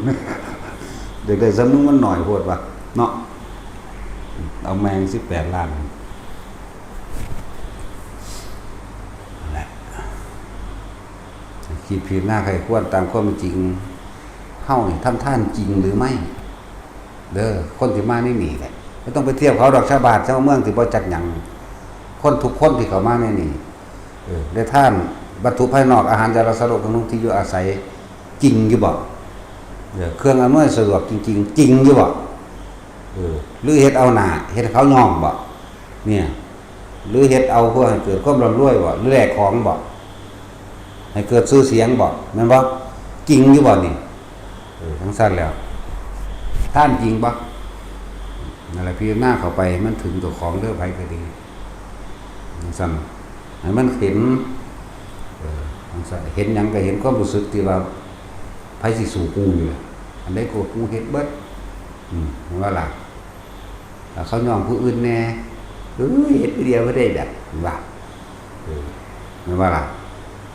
อยากได้ซ้ำนึงมันหน่อยโหดว่ะเนาะเอาแมง18 ล้านแหละคิดผิดหน้าใครควรตามความจริงเฮ้านี่ทำท่านจริงหรือไม่เด้อคนที่มานี่หนีแหละไม่ต้องไปเทียบเขาดอกชาวบ้านชาวเมืองที่บ่จักหยังคนทุกคนที่เขามาในนี่ได้ท่านวัตถุภายนอกอาหารยารักษาโรคของนุ่งที่อยู่อาศัยจริงอยู่บ่เครื่องอำนวยสะดวกจริงๆจริงอยู่บ่หรือเฮ็ดเอาหน้าเฮ็ดเขาย่องบ่เนี่ยหรือเฮ็ดเอาเพื่อให้เกิดความร่ำรวยบ่หรือแลกของบ่ให้เกิดชื่อเสียงบ่แม่นบ่จริงอยู่บ่นี่ทั้งสั้นแล้วท่านจริงบ่นั่นแหละพี่หน้าเข้าไปมันถึงตัวของเด้อไผก็ดีทั้งสั้นให้มันเห็นเห็นหยังก็เห็นความรู้สึกที่ว่าไผสิสู่กูอยู่อันใดโกรธกูเฮ็ดเบิดว่าล่ะเขายอมผู้อื่นแน่เฮ็ดเดียวบ่ได้แบบว่าไม่ว่าล่ะ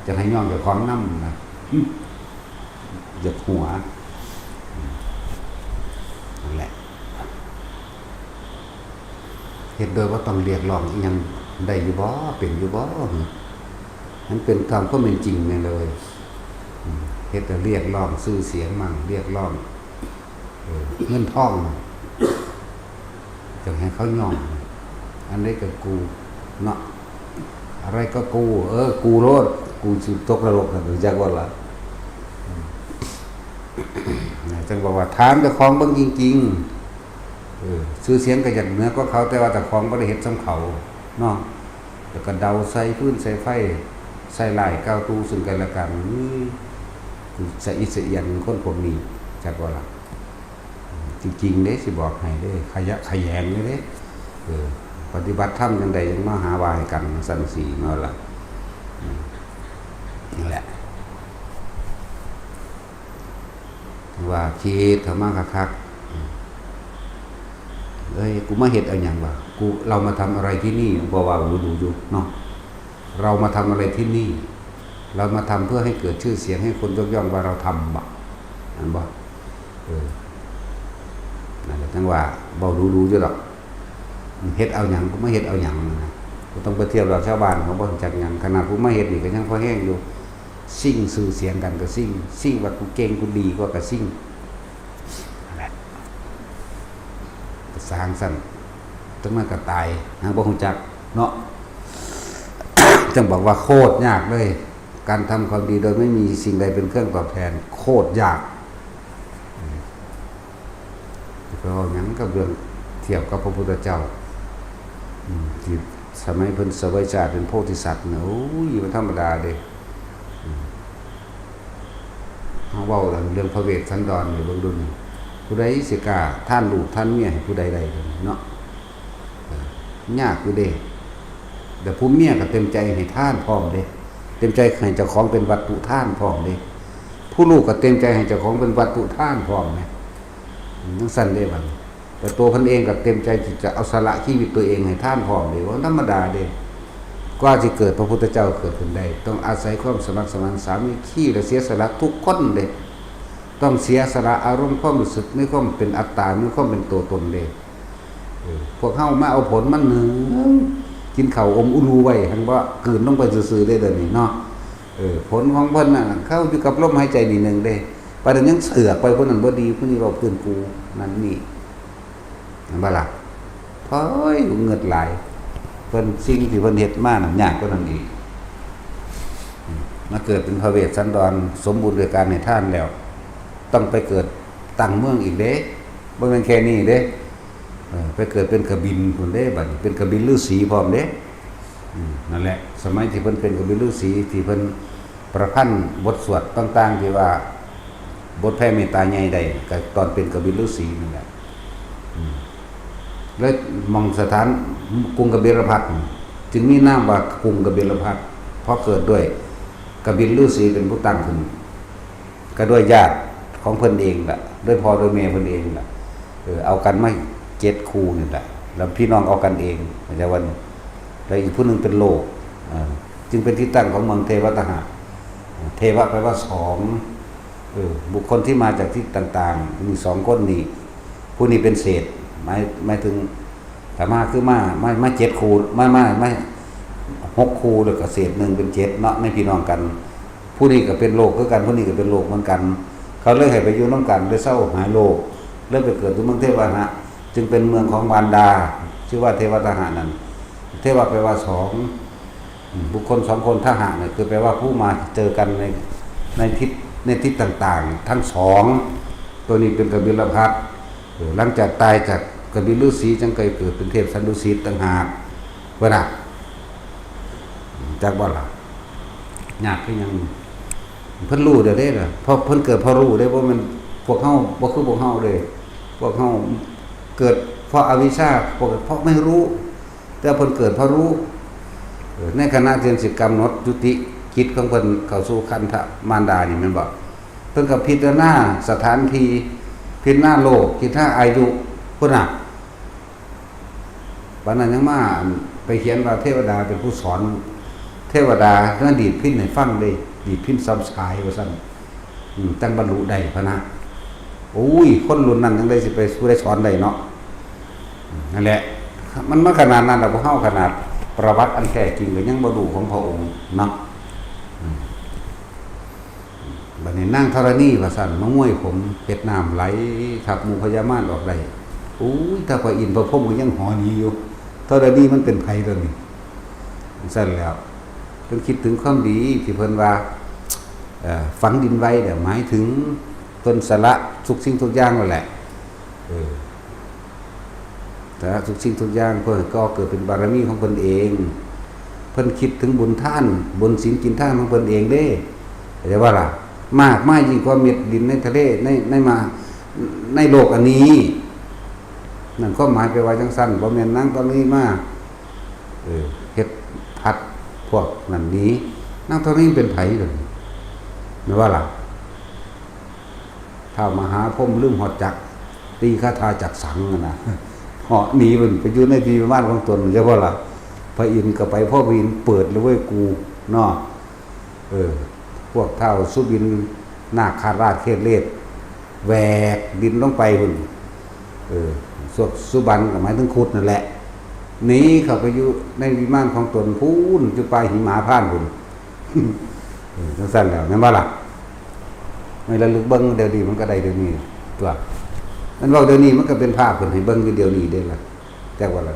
จะให้ยอมเจ้าของนำนะอยากหัวนั่นแหละเฮ็ดโดยว่าต้องเรียกร้องอีหยังได้อยู่บ่เป็นอยู่บ่มันเป็นตามความเป็นจริงนี่เลยเฮ็ดแต่เรียกร้องชื่อเสียงมั่งเรียกร้องเงินทองจะให้เขายอมอันนี้ก็กูเนาะอะไรก็กูกูโลดกูสิตกนรกกันจักว่าล่ะจังบอกว่าถามเจ้าของเบิ่งจริงๆชื่อเสียงก็อย่างเหนือก็เขาแต่ว่าเจ้าของบ่ได้เฮ็ดสำเขาเนาะแล้วก็เดาใส่พื้นใส่ไฟใส่ลายก้าวตู้ซึ่งกันและกันกูสะอิดสะเอียนคนพวกนี้จักว่าล่ะจริงๆเด้สิบอกให้เด้ขยะขยงเด้ปฏิบัติธรรมจังใดยังมาหาวายกันสันสีเนาะล่ะนี่แหละว่าคิดธรรมะคักกูมาเฮ็ดเอาหยังวะเรามาทำอะไรที่นี่บ่ว่าดูอยู่เนาะเรามาทำอะไรที่นี่เรามาทำเพื่อให้เกิดชื่อเสียงให้คนยกย่องว่าเราทำบ่นั่นบ่นั่นแหละจังว่าเบาดูอยู่ดอกเฮ็ดเอาหยังกูมาเฮ็ดเอาหยังนะกูต้องไปเทียบกับชาวบ้านเขาบ่จักหยังขนาดกูมาเฮ็ดนี่ก็ยังพอแห้งอยู่ซิ่งสื่อเสียงกันก็ซิ่งว่ากูเก่งกูดีก็ซิ่งนั่นแหละสร้างสั่นจังมันก็ตายหาบ่ฮู้จักเนาะ จังบอกว่าโคตรยากเลยการทำความดีโดยไม่มีสิ่งใดเป็นเครื่องตอบแทนโคตรยากเพราะงั้นก็เรื่องเทียบกับพระพุทธเจ้าที่สมัยเพิ่นเสวยชาติเป็นโพธิสัตว์เนี่ยโอ้ยมันธรรมดาเด้เฮาเว้าเรื่องพระเวสสันดรนี่เบิ่งดูนี่ผู้ใดสิกล้าท่านลูกท่านเมียให้ผู้ใดเนาะยากอยู่เด้แต่ผู้เมียก็เต็มใจให้ท่านพร้อมเด้เต็มใจให้เจ้าของเป็นวัตถุท่านพร้อมเด้ผู้ลูกก็เต็มใจให้เจ้าของเป็นวัตถุท่านพร้อมนะทั้งสั้นเด้บัดแต่ตัวเพิ่นเองก็เต็มใจที่จะเอาสละชีวิตตัวเองให้ท่านพร้อมเด้ว่าธรรมดาเด้กว่าสิเกิดพระพุทธเจ้าเกิดขึ้นได้ต้องอาศัยความสมัครสมานสามัคคีและเสียสละทุกคนเด้ต้องเสียสละอารมณ์ความรู้สึกในความเป็นอัตตาในความเป็นตัวตนเด้พวกเฮามาเอาผลมันหนึ่งกินข้าวอมอุลูไว้หั่นบ่กลืนลงไปซื่อๆได้เด้อนี่เนาะผลของเพิ่นน่ะเข้าอยู่กับลมหายใจนี่นึงเด้ปานนั้นยังเสือกไปคนนั้นบ่ดีผู้นี้เว้าเพิ่นกูนั่นนี่นั่นบ่ล่ะโอ้ยเงิดหลายเพิ่นสิ่งที่เพิ่นเฮ็ดมาน่ะยากกว่านั้นอีกมาเกิดเป็นพระเวสสันดรสมบูรณ์ด้วยการให้ทานแล้วต้องไปเกิดตั้งเมืองอีกเด้บ่แม่นแค่นี้เด้ไปเกิดเป็นกบินพุ่นเด้บัดนี้เป็นกบินฤาษีพร้อมเด้นั่นแหละสมัยที่เพิ่นเป็นกบินฤาษีที่เพิ่นประพันธ์บทสวดต่างๆที่ว่าบทแผ่เมตตาใหญ่ได้ก็ตอนเป็นกบินฤาษีนั่นแหละแล้วมองสถานกรุงกบิลพัสดุ จึงมีนามว่ากรุงกบิลพัสเพราะเกิดด้วยกบิลฤาษีเป็นผู้ตั้งขึ้นก็ด้วยญาติของเพิ่นเองล่ะด้วยพ่อด้วยแม่เพิ่นเองล่ะเอากันมา7คู่นี่แหละแล้วพี่น้องเอากันเองแต่วันแล้วอีกผู้นึงเป็นโลกจึงเป็นที่ตั้งของเมืองเทวตหะเทวะแปลว่า2บุคคลที่มาจากที่ต่างๆมี2คนนี้ผู้นี้เป็นเศษหมายถึงถ้ามาคือมา7คู่มา6คู่แล้วก็เศษ1เป็น7เนาะในพี่น้องกันผู้นี้ก็เป็นโลกคือกันผู้นี้ก็เป็นโลกเหมือนกันเขาเลยให้ไปอยู่นำกันเลยเศร้าหายโลกเริ่มไปเกิดที่เมืองเทวะจึงเป็นเมืองของมารดาชื่อว่าเทวตหะนั้นเทวะแปลว่า2บุคคล2คนทหะเนี่ยคือแปลว่าผู้มาเจอกันในทิศต่างๆทั้ง2ตัวนี้เป็นกบิลพัสหลังจากตายจากกบิลฤาษีจึงเกิดเป็นเทพสันดุสิตต่างหากว่าน่ะจากบ่ล่ะยากคือยังเพิ่นรู้เด้อล่ะเพราะเพิ่นเกิดเพราะรู้ได้ว่ามันพวกเฮาบ่คือพวกเฮาเลยพวกเฮาเกิดเพราะอวิชชาเพราะไม่รู้แต่เพิ่นเกิดเพราะรู้ในขณะที่สิกำหนดยุติจิตของเพิ่นเข้าสู่ขันธมารดานี่แม่นบ่เพิ่นก็พิจารณาสถานที่พิจารณาโลกพิจารณาอายุพุ่นน่ะบัดนั้นยังมาไปเขียนว่าเทวดาเป็นผู้สอนเทวดาก็ดีดพินให้ฟังเลยดีดพินซ้ำสายว่าซั่นตั้งบรรลุได้พะนะโอ้ยคนรุ่นนั้นยังได้สิไปสู้ได้สอนได้เนาะนั่นแหละมันมาขนาดนั้นแล้วบ่เฮาขนาดประวัติอันแท้จริงก็ยังบ่รู้ของพระองค์เนาะบัดนี้นางธรณีว่าซั่นมามวยผมเฮ็ดน้ำไหลทับหมู่พญามารออกได้โอ้ยถ้าพระอินทร์พระพรหมก็ยังหอหนีอยู่ธรณีมันเป็นไผตัวนี้ซั่นแล้วเพิ่นคิดถึงความดีที่เพิ่นว่าฝังดินไว้เนี่ยหมายถึงเพิ่นสละทุกสิ่งทุกอย่างนั่นแหละแต่ทุกสิ่งทุกอย่างเพิ่นก็เกิดเป็นบารมีของเพิ่นเองเพิ่นคิดถึงบุญท่านบุญศีลกินท่านของเพิ่นเองเด้แต่ว่าล่ะมากยิ่งกว่าเม็ดดินในทะเลในโลกอันนี้นั่นก็หมายไปว่าจังซั่นบ่แม่นนางตอนนี้มาเฮ็ดพัดพวกนั้นนี้นางตอนนี้เป็นไผเด้อแม่ว่าล่ะถ้ามหาพรหมลืมหอดจักตีคาถาจักสังนะเหาะหนีมันไปอยู่ในที่บ้านของตนเรียกว่าล่ะพระอินทร์ก็ไปพ่อพระอินทร์เปิดเลยเว้ยกูเนาะพวกเท่าสุบินนาคาราชเขตเลศแหวกดินลงไปหุ่นสวกสุบันก็หมายถึงคุดนั่นแหละหนีเข้าไปอยู่ในวิมานของตนพูนจุปลายหิมาพานหุ่นจังซั่นแล้วแม่นบ่ล่ะไม่ระลึกเบิ่งเดี๋ยวนี้มันก็ได้เดี๋ยวนี้ตัวมันเว้าเดี๋ยวนี้มันก็เป็นภาพเพิ่นให้เบิ่งอยู่เดี๋ยวนี้เด้ล่ะจักว่าล่ะ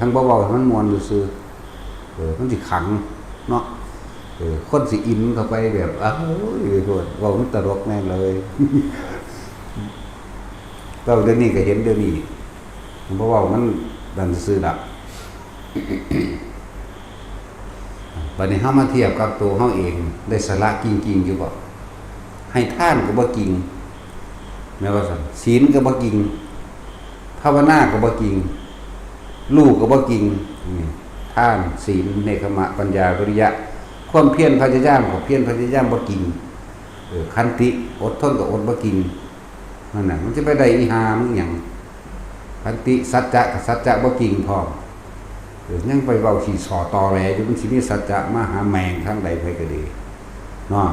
ทั้งบ่เว้าให้มันม่วนซื่อมันสิขังเนาะคนสิอินเข้าไปแบบอ้าวโหเว้ามันตลกแน่เลยเว้าเดี๋ยวนี้ก็เห็นเดี๋ยวนี้บ่เว้ามันดันซื่อดอกบัดนี้เฮามาเทียบกับตัวเฮาเองได้สละจริงๆอยู่บ่ให้ทานก็บ่จริงแม้ว่าซั่นศีลก็บ่จริงภาวนาก็บ่จริงลูกก็บ่จริงทานศีลเนกขมะปัญญาวิริยะความเพียรพยายามก็เพียรพยายามบ่จริงขันติอดทนก็อดบ่จริงนั่นน่ะมันจะไปได้อีหามึงหยังขันติสัจจะก็สัจจะบ่จริงพร้อมยังไปเว้าขี้สอตอแหลอยู่มันสิมีสัจจะมาหาแมงทางใดไผก็ดีเนาะ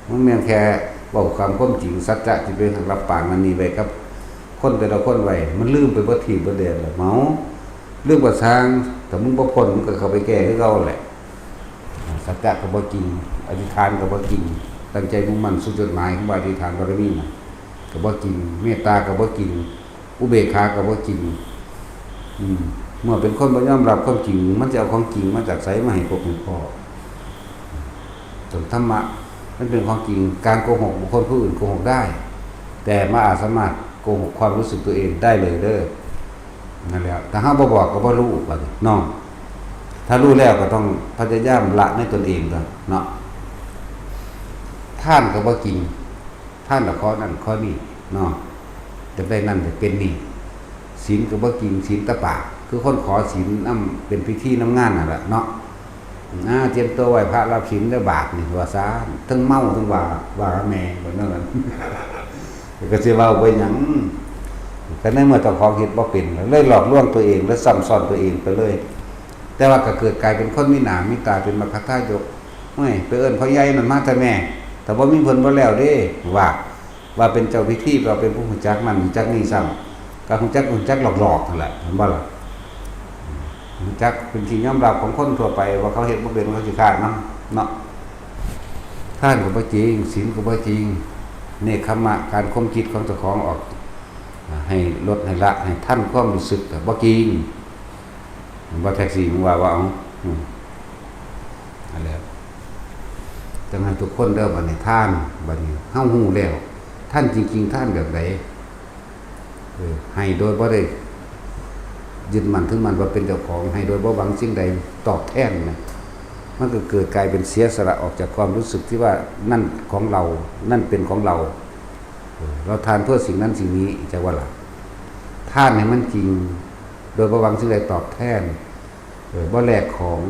มันแม่นแค่เว้าความจริงสัจจะสิเป็นรับปากนั้นนี่ไว้กับคนแต่ละคนไว้มันลืมไปบ่ทีบ่เดนแล้วเมาเรื่องว่าสร้างแต่มึงบ่พ้นมึงก็เข้าไปแก้คือเก่าแหละสัจจะก็บ่จริงอธิษฐานก็บ่จริงตั้งใจมุ่งมั่นสู่จุดหมายของอธิษฐานบารมีน่ะก็บ่จริงเมตตาก็บ่จริงอุเบกขาก็บ่จริงเมื่อเป็นคนบ่ยอมรับความจริงมันจะเอาของจริงมาจากไสมาให้พวกนี้พอจนธรรมะมันเป็นของจริงการโกหกบุคคลผู้อื่นโกหกได้แต่มาอาจสามารถโกหกความรู้สึกตัวเองได้เลยเด้อนั่นแหละถ้าเฮาบ่บอกก็บ่รู้บัดนี้น้องถ้ารู้แล้วก็ต้องพยายามละในตนเองก่อนเนาะท่านก็บ่จริงท่านละข้อนั้นข้อนี้เนาะจะได้นั่นจะเป็นนี่ศีลก็บ่จริงศีลตะปาก คือคนขอศีลนำเป็นพิธีน้ำงานนั่นแหละเนาะเตรียมตัวไหว้พระรับศีลได้บาทนี่ว่าซะทั้งเมาทั้งว่าแม่แบบนั้นก็สิเว้าไปหยังก็ในเมื่อเจ้าของเฮ็ดบ่เป็นเลยหลอกลวงตัวเองและซ้ำซ้อนตัวเองไปเลยแต่ว่าก็เกิดกลายเป็นคนมีหน้ามีตาเป็นมคทายกโอ้ยไปเอิ้นพ่อใหญ่นั่นมาแต่แม่แต่บ่มีเพิ่นบ่แล้วเด้ว่าเป็นเจ้าพิธีว่าเป็นผู้รู้จักนั่นรู้จักนี่ซ้ำก็รู้จักหลอกๆนั่นแหละเห็นบ่ล่ะรู้จักเป็นที่ยอมรับของคนทั่วไปว่าเขาเฮ็ดบ่เป็นเขาสิฆ่านำเนาะทานก็บ่จริงศีลก็บ่จริงเนกขมะการข่มจิตของเจ้าของออกให้ลดให้ละให้ท่านความรู้สึกก็บ่จริงบ่แท็กซี่มึงว่าเอานั่นแหละจังนั้นทุกคนเด้อบัดนี้ท่านบัดนี้เฮาฮู้แล้วท่านจริงๆท่านแบบไหนให้โดยบ่ได้ยึดมั่นถือมั่นว่าเป็นเจ้าของให้โดยบ่หวังสิ่งใดตอบแทนนะมันก็เกิดกลายเป็นเสียสละออกจากความรู้สึกที่ว่านั่นของเรานั่นเป็นของเราเราทานเพื่อสิ่งนั้นสิ่งนี้จะว่าล่ะท่านให้มันจริงโดยบ่หวังสิ่งใดตอบแทนบ่แลกของ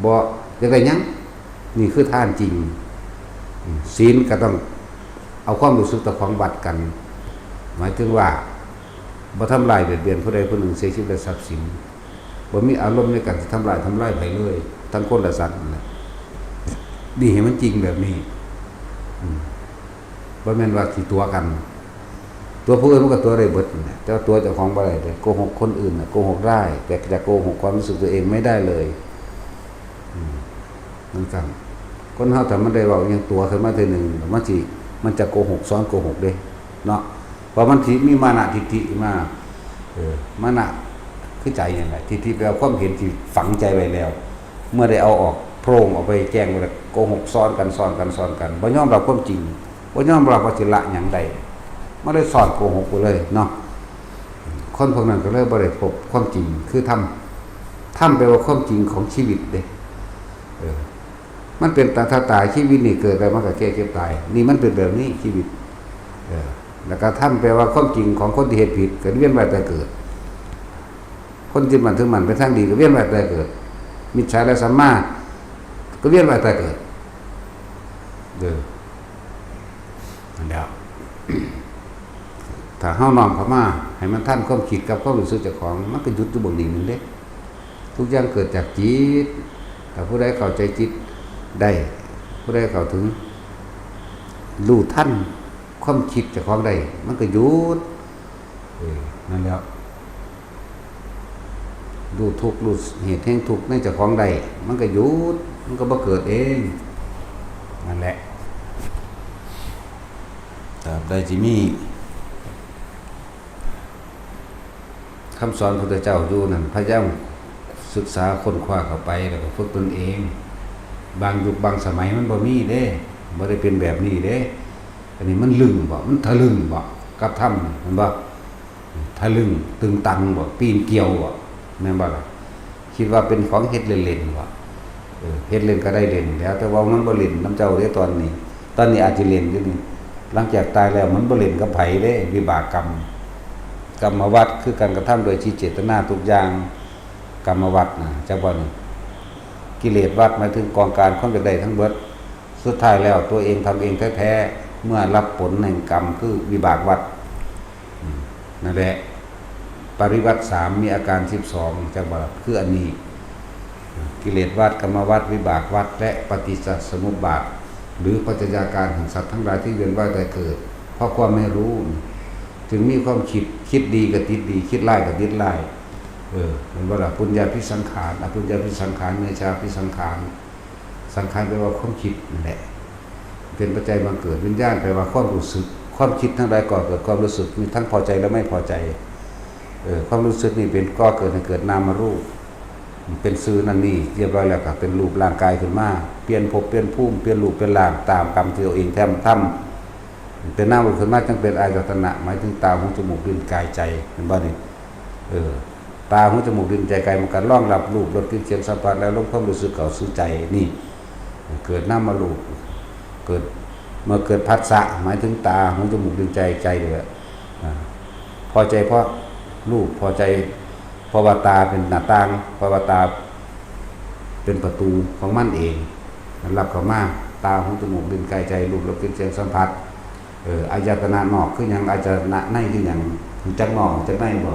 บ่จังได๋หยังนี่คือท่านจริงศีลก็ต้องเอาความรู้สึกต่อของวัดกันหมายถึงว่าบ่ทำลายเบียดเบียนผู้ใดผู้หนึ่งเสียชีวิตและทรัพย์สินบ่มีอารมณ์ในการทำลายไปเลยทั้งคนและสัตว์นั่นแหละนี่ให้มันจริงแบบนี้บ่แม่นว่าสิตัวกันตัวผู้อื่นมันก็ตัวได้เบิดนั่นแหละแต่ว่าตัวเจ้าของบ่ได้แต่โกหกคนอื่นน่ะโกหกได้แต่จะโกหกความรู้สึกตัวเองไม่ได้เลยนั่นกันคนเฮาถ้ามันได้เว้าอย่างตัวขึ้นมาเทื่อนึงมันจะโกหกซ้อนโกหกเด้เนาะเพราะมันสิมีมานะทิฏฐิมามานะคือใจนั่นแหละทิฏฐิแปลว่าความเห็นที่ฝังใจไว้แล้วเมื่อได้เอาออกโพร่งออกไปแจ้งว่าโกหกซ้อนกันบ่ยอมรับความจริงบ่ยอมรับว่าสิละหยังใดมันเลยสอนโกหกไปเลยเนาะคนพวกนั้นก็เลยบ่ได้พบความจริงคือทำแปลว่าความจริงของชีวิตเด้มันเป็นถ้าตายชีวิตนี่เกิดอะไรมันก็แก่เก็บตายนี่มันเป็นแบบนี้ชีวิตแล้วก็ทำแปลว่าความจริงของคนที่เฮ็ดผิดก็เวียนว่ายตายเกิดคนที่มันถึงมันไปทางดีก็เวียนว่ายตายเกิดมิจฉาและสัมมาก็เวียนว่ายตายเกิดนั่นแหละถ้าเฮาน้อมเข้ามาให้มันทันความคิดกับความรู้สึกเจ้าของมันก็หยุดอยู่บ่งนี้นึงเด้ทุกอย่างเกิดจากจิตถ้าผู้ใดเข้าใจจิตได้ผู้ใดเข้าถึงรู้ทันความคิดเจ้าของได้มันก็หยุดนั่นแหละรู้ทุกข์รู้เหตุแห่งทุกข์ในเจ้าของได้มันก็หยุดมันก็บ่เกิดเองนั่นแหละตราบใดที่มีคำสอนพระพุทธเจ้าอยู่นั่นพยายามศึกษาค้นคว้าเข้าไปแล้วก็ฝึกตนเองบางยุคบางสมัยมันบ่มีเด้บ่ได้เป็นแบบนี้เด้อันนี้มันลึงบ่มันทะลึ่งบ่กับธรรมเห็นบ่ทะลึ่งตึงตังบ่ปีนเกี่ยวบ่แม่นบ่ล่ะคิดว่าเป็นของเฮ็ดเล่นๆบ่เฮ็ดเล่นก็ได้เล่นแล้วแต่ว่ามันบ่เล่นนำเจ้าเด้ตอนนี้อาจสิเล่นอยู่นี่หลังจากตายแล้วมันบ่เล่นกับไผเด้วิบากกรรมวัฏคือการกระทำโดยที่เจตนาทุกอย่างกรรมวัฏนะจักว่านี่กิเลสวัฏหมายถึงกองการความอยากได้ทั้งเบิดสุดท้ายแล้วตัวเองทำเองแท้ๆเมื่อรับผลแห่งกรรมคือวิบากวัฏนั่นแหละปริวัติ3มีอาการ12จักว่าคืออันนี้กิเลสวัฏกรรมวัฏวิบากวัฏและปฏิจจสมุปบาทหรือปัจจัยการแห่งสัตว์ทั้งหลายที่เวียนว่ายตายเกิดเพราะความไม่รู้ถึงมีความคิดดีก็ติดดีคิดร้ายก็ติดร้ายเหมือนว่าปุญญาภิสังขารอปุญญาภิสังขารเนชาภิสังขารสังขารแปลว่าความคิดนั่นแหละเป็นปัจจัยบังเกิดวิญญาณแปลว่าความรู้สึกความคิดทั้งหลายก่อเกิดความรู้สึกมีทั้งพอใจและไม่พอใจความรู้สึกนี่เป็นก่อเกิดให้เกิดนามรูปเป็นซื่อนั่นนี่เรียบร้อยแล้วก็เป็นรูปร่างกายขึ้นมาเปลี่ยนภพเปลี่ยนภูมิเปลี่ยนรูปเป็นร่างตามกรรมที่ตัวเองทำเป็นนามรูปขึ้นมาจึงเป็นอายตนะหมายถึงตาหูจมูกลิ้นกายใจเห็นบ่นี่ตาหูจมูกลิ้นใจกายมันก็รองรับรูปรสกลิ่นเสียงสัมผัสแล้วลงความรู้สึกเข้าสู่ใจนี่เกิดนามรูปเกิดเมื่อเกิดผัสสะหมายถึงตาหูจมูกลิ้นใจเลยพอใจเพราะรูปพอใจ เพราะว่าตาเป็นหน้าต่างเพราะว่าตาเป็นประตูของมันเองมันรับเข้ามาตาหูจมูกลิ้นกายใจรูปรสกลิ่นเสียงสัมผัสอายตนะนอกคือหยังอายตนะในคือหยังจักนอกจักในบ่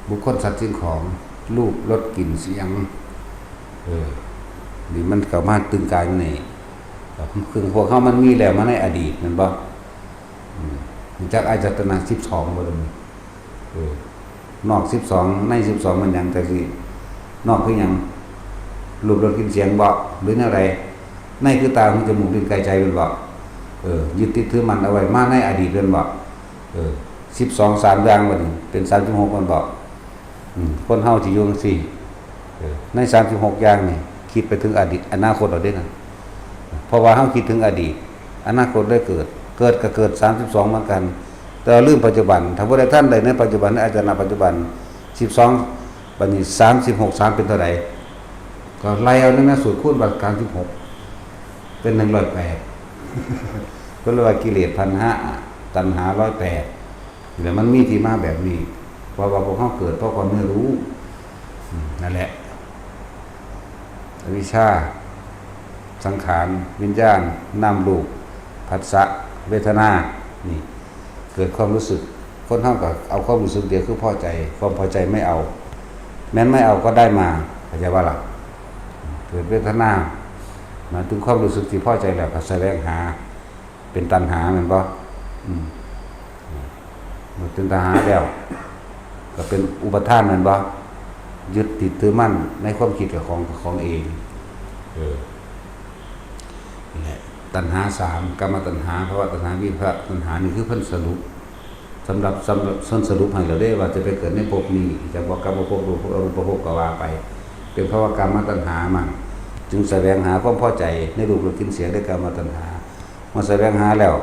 บุคคลสัตว์สิ่งของรูปรสกลิ่นเสียงนี่มันเข้ามาตึงกายนี่คือพวกเขามันมีแล้วมาในอดีตแม่นบ่จักอายตนะ12บ่ล่ะนอก12ใน12มันหยังแต่สินอกคือหยังรูปรสกลิ่นเสียงบ่หรืออะไรในคือตาหูจมูกลิ้นกายใจเป็นบ่ยึดติดถือมันเอาไว้มาในอดีตเป็นบ่12 3อย่างบัดนี้เป็น36มันบ่คนเฮาสิอยู่จังซี่ใน36อย่างนี่คิดไปถึงอดีตอนาคตเอาเด้นั่นเพราะว่าเฮาคิดถึงอดีตอนาคตได้เกิดก็เกิด32เหมือนกันแต่ลืมปัจจุบันถ้าบ่ได้ท่านใดในปัจจุบันอาจารย์ปัจจุบัน12บัดนี้36 3เป็นเท่าใดก็ไล่เอานั่นนะสูตรคูณบัด36เป็น108ก็เรียกว่ากิเลส 1,500 ตัณหา 108แล้วมันมีที่มาแบบนี้เพราะว่าพวกเขาเกิดเพราะความไม่รู้นั่นแหละอวิชชาสังขารวิญญาณนามรูปผัสสะเวทนานี่เกิดความรู้สึกคนเฮาก็เอาความรู้สึกเดียวคือพอใจความพอใจไม่เอาแม้นไม่เอาก็ได้มาเข้าใจว่าล่ะเกิดเวทนามาถึงความรู้สึกที่พอใจแล้วก็แสวงหาเป็นตัณหาแม่นบ่มันเป็นตัณหาแล้วก็เป็นอุปทานแม่นบ่ยึดติดถือมั่นในความคิดของเองนี่แหละตัณหา3กรรมตัณหาภวตัณหาวิภวตัณหานี่คือเพิ่นสรุปสำหรับสรุปให้เราได้ว่าจะไปเกิดในภพนี้จะบอกกรรมภพรูปภพอรูปภพก็ว่าไปเป็นเพราะว่ากรรมตัณหามั่งจึงแสวงหาความพอใจในรูปรสกลิ่นเสียงได้กรรมตัณหาเมื่อแสวงหาแล้ว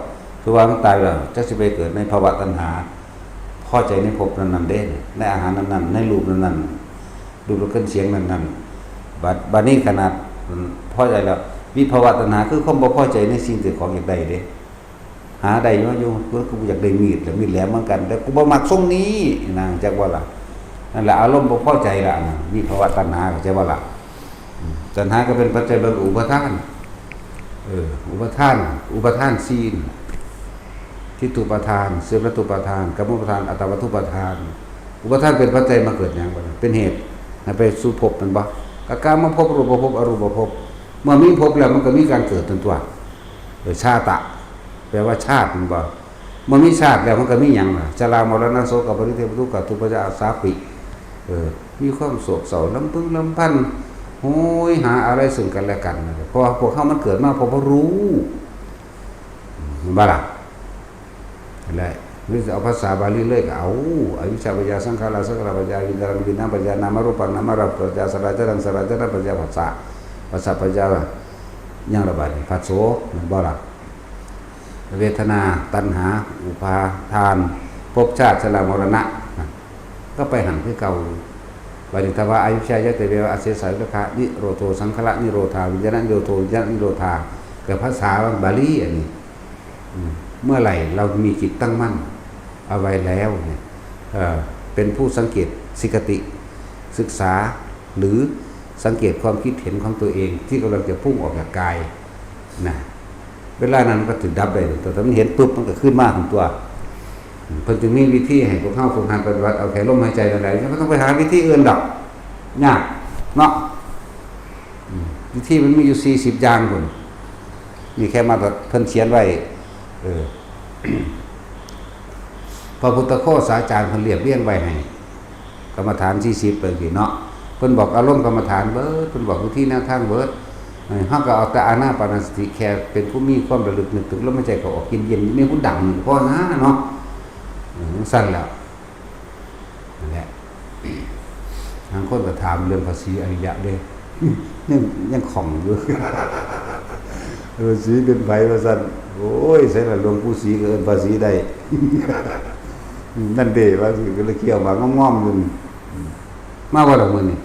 คือว่ามันตายแล้วจักสิไปเกิดในภวตัณหาพอใจในภพนั้นๆเด้ในอาหารนั้นๆในรูปนั้นๆรูปรสกลิ่นเสียงนั้นๆบัดนี้ขนาดพอใจแล้ววิภวตัณหาคือความบ่พอใจในสิ่งที่ของอยากได้เด้หาได้อยู่กูอยากได้มีดแล้วมีดแหลมเหมือนกันแต่กูบ่มักทรงนี้นางจักว่าล่ะนั่นแหละอารมณ์บ่พอใจล่ะวิภวตัณหาเข้าใจว่าล่ะตัณหาก็เป็นปัจจัยเบิ่งอุปทานอุปทานศีลทิฏฐุปทานเสวตุปทานกัมมุปทานอัตตวัตถุปทานอุปทานเป็นปัจจัยมาเกิดหยังบ่เป็นเหตุให้ไปสู่ภพมันบ่ก็กามภพรูปภพอรูปภพเมื่อมีภพแล้วมันก็มีการเกิดทั้งตัวชาตะแปลว่าชาติมันบ่เมื่อมีชาติแล้วมันก็มีหยังล่ะชรามรณะโสกปริเทวทุกขทุพพยาสาปิมีความโศกเศร้าลำพึงลำพันโหยหาอะไรซึ่งกันและกันเพราะพวกเขามันเกิดมาเพราะว่ารู้บ่ล่ะนั่นแหละหรือจะเอาภาษาบาลีเลยก็เอาอวิชชาปัญญาสังขารสังขารปัญญาวิญญาณวิญญาณปัญญานามรูปังนามรูปปัญญาสลายจังสลายจังปัญญาภาษาปัญญายังระบาดภัสโสมันบ่ล่ะเวทนาตัณหาอุปาทานภพชาติชรามรณะก็ไปหันคือเก่าบาลิทวะอายุชายะเตเววะอาเสสายุคะนิโรโทสังขละนิโรธาวิญญาณนิโรโทวิญญาณนิโรธาเกิดภาษาบาลีอันนี้เมื่อไหร่เรามีจิตตั้งมั่นเอาไว้แล้วเนี่ยเป็นผู้สังเกตสิกติศึกษาหรือสังเกตความคิดเห็นของตัวเองที่กำลังจะพุ่งออกจากกายนะเวลานั้นก็ถึงดับได้แต่ถ้ามันเห็นปุ๊บมันก็ขึ้นมาของตัวเพิ่นจึงมีวิธีให้พวกเข้าฝึกหัดปฏิบัติเอาแค่ลมหายใจอะไรไม่ต้องไปหาวิธีอื่นดอกยากเนาะวิธีมันมีอยู่40อย่างพุ่นมีแค่มาเพิ่นเขียนไว้พระพุทธโฆษาจารย์เพิ่นเรียบเรียงไว้ให้กรรมฐาน40เป็นสิเนาะเพิ่นบอกอารมณ์กรรมฐานเบิดเพิ่นบอกวิธีแนวทางเบิดเฮาก็เอาแต่อานาปานสติแค่เป็นผู้มีความระลึกนึกถึงลมหายใจเข้าออกเย็นๆมีผู้ดังพอนะเนาะสั้นแล้วนั่นแหละทางคนก็ถามเรื่องภาษีอริยะเด้ยังของอยู่ภาษีเป็นไผว่าซั่นโอ้ยใส่ละหลวงปู่ศรีก็เอิ้นภาษีได้นั่นเด้ว่าสิก็เลยเกี่ยวมางอมๆอยู่มาบ่ดอกมื้อนี้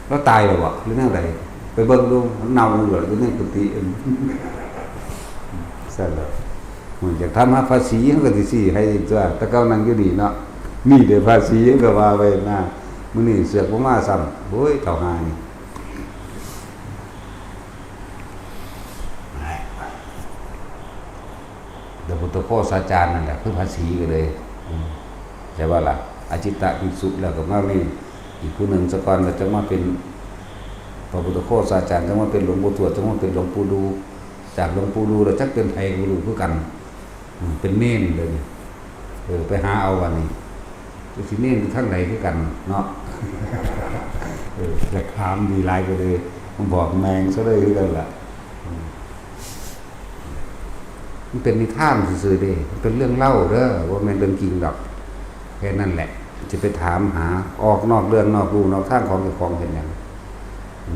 แล้วตายแล้วบ่หรือแนวใดไปเบิ่งดูเน่าอยู่แล้วอยู่ในกุฏิซั่นแล้ว อยากทำหาภาษีเขาก็สิสิให้ตัวแต่เก่านั่งอยู่นี่เนาะมีแต่ภาษีก็ว่าไปนะมื้อนี้เสือกบ่มาซ้ำโอ้ยเฒ่าหานี่เดี๋ยวพุทธโฆษาจารย์นั่นแหละคือภาษีก็เลยใช่ป่ะล่ะอจิตตภิกษุแล้วก็มามีอีกผู้หนึ่งสกอนก็จะมาเป็นพระพุทธโฆษาจารย์จะมาเป็นหลวงปู่ทวดจะมาเป็นหลวงปู่ดูจากหลวงปู่ดูแล้วจักเป็นไผก็รู้คือกันเป็นเน้นเลยไปหาเอาวันนี้สิเน้นอยู่ทางไหนคือกันเนาะจะถามดีหลายก็เลยผมบอกแมงซะเลยคือกันล่ะมันเป็นนิทานซื่อๆเด้มันเป็นเรื่องเล่าเด้อว่าแม่นเรื่องจริงดอกแค่นั้นแหละจะไปถามหาออกนอกเรื่องนอกรูนอกทางของเจ้าของเห็นหยัง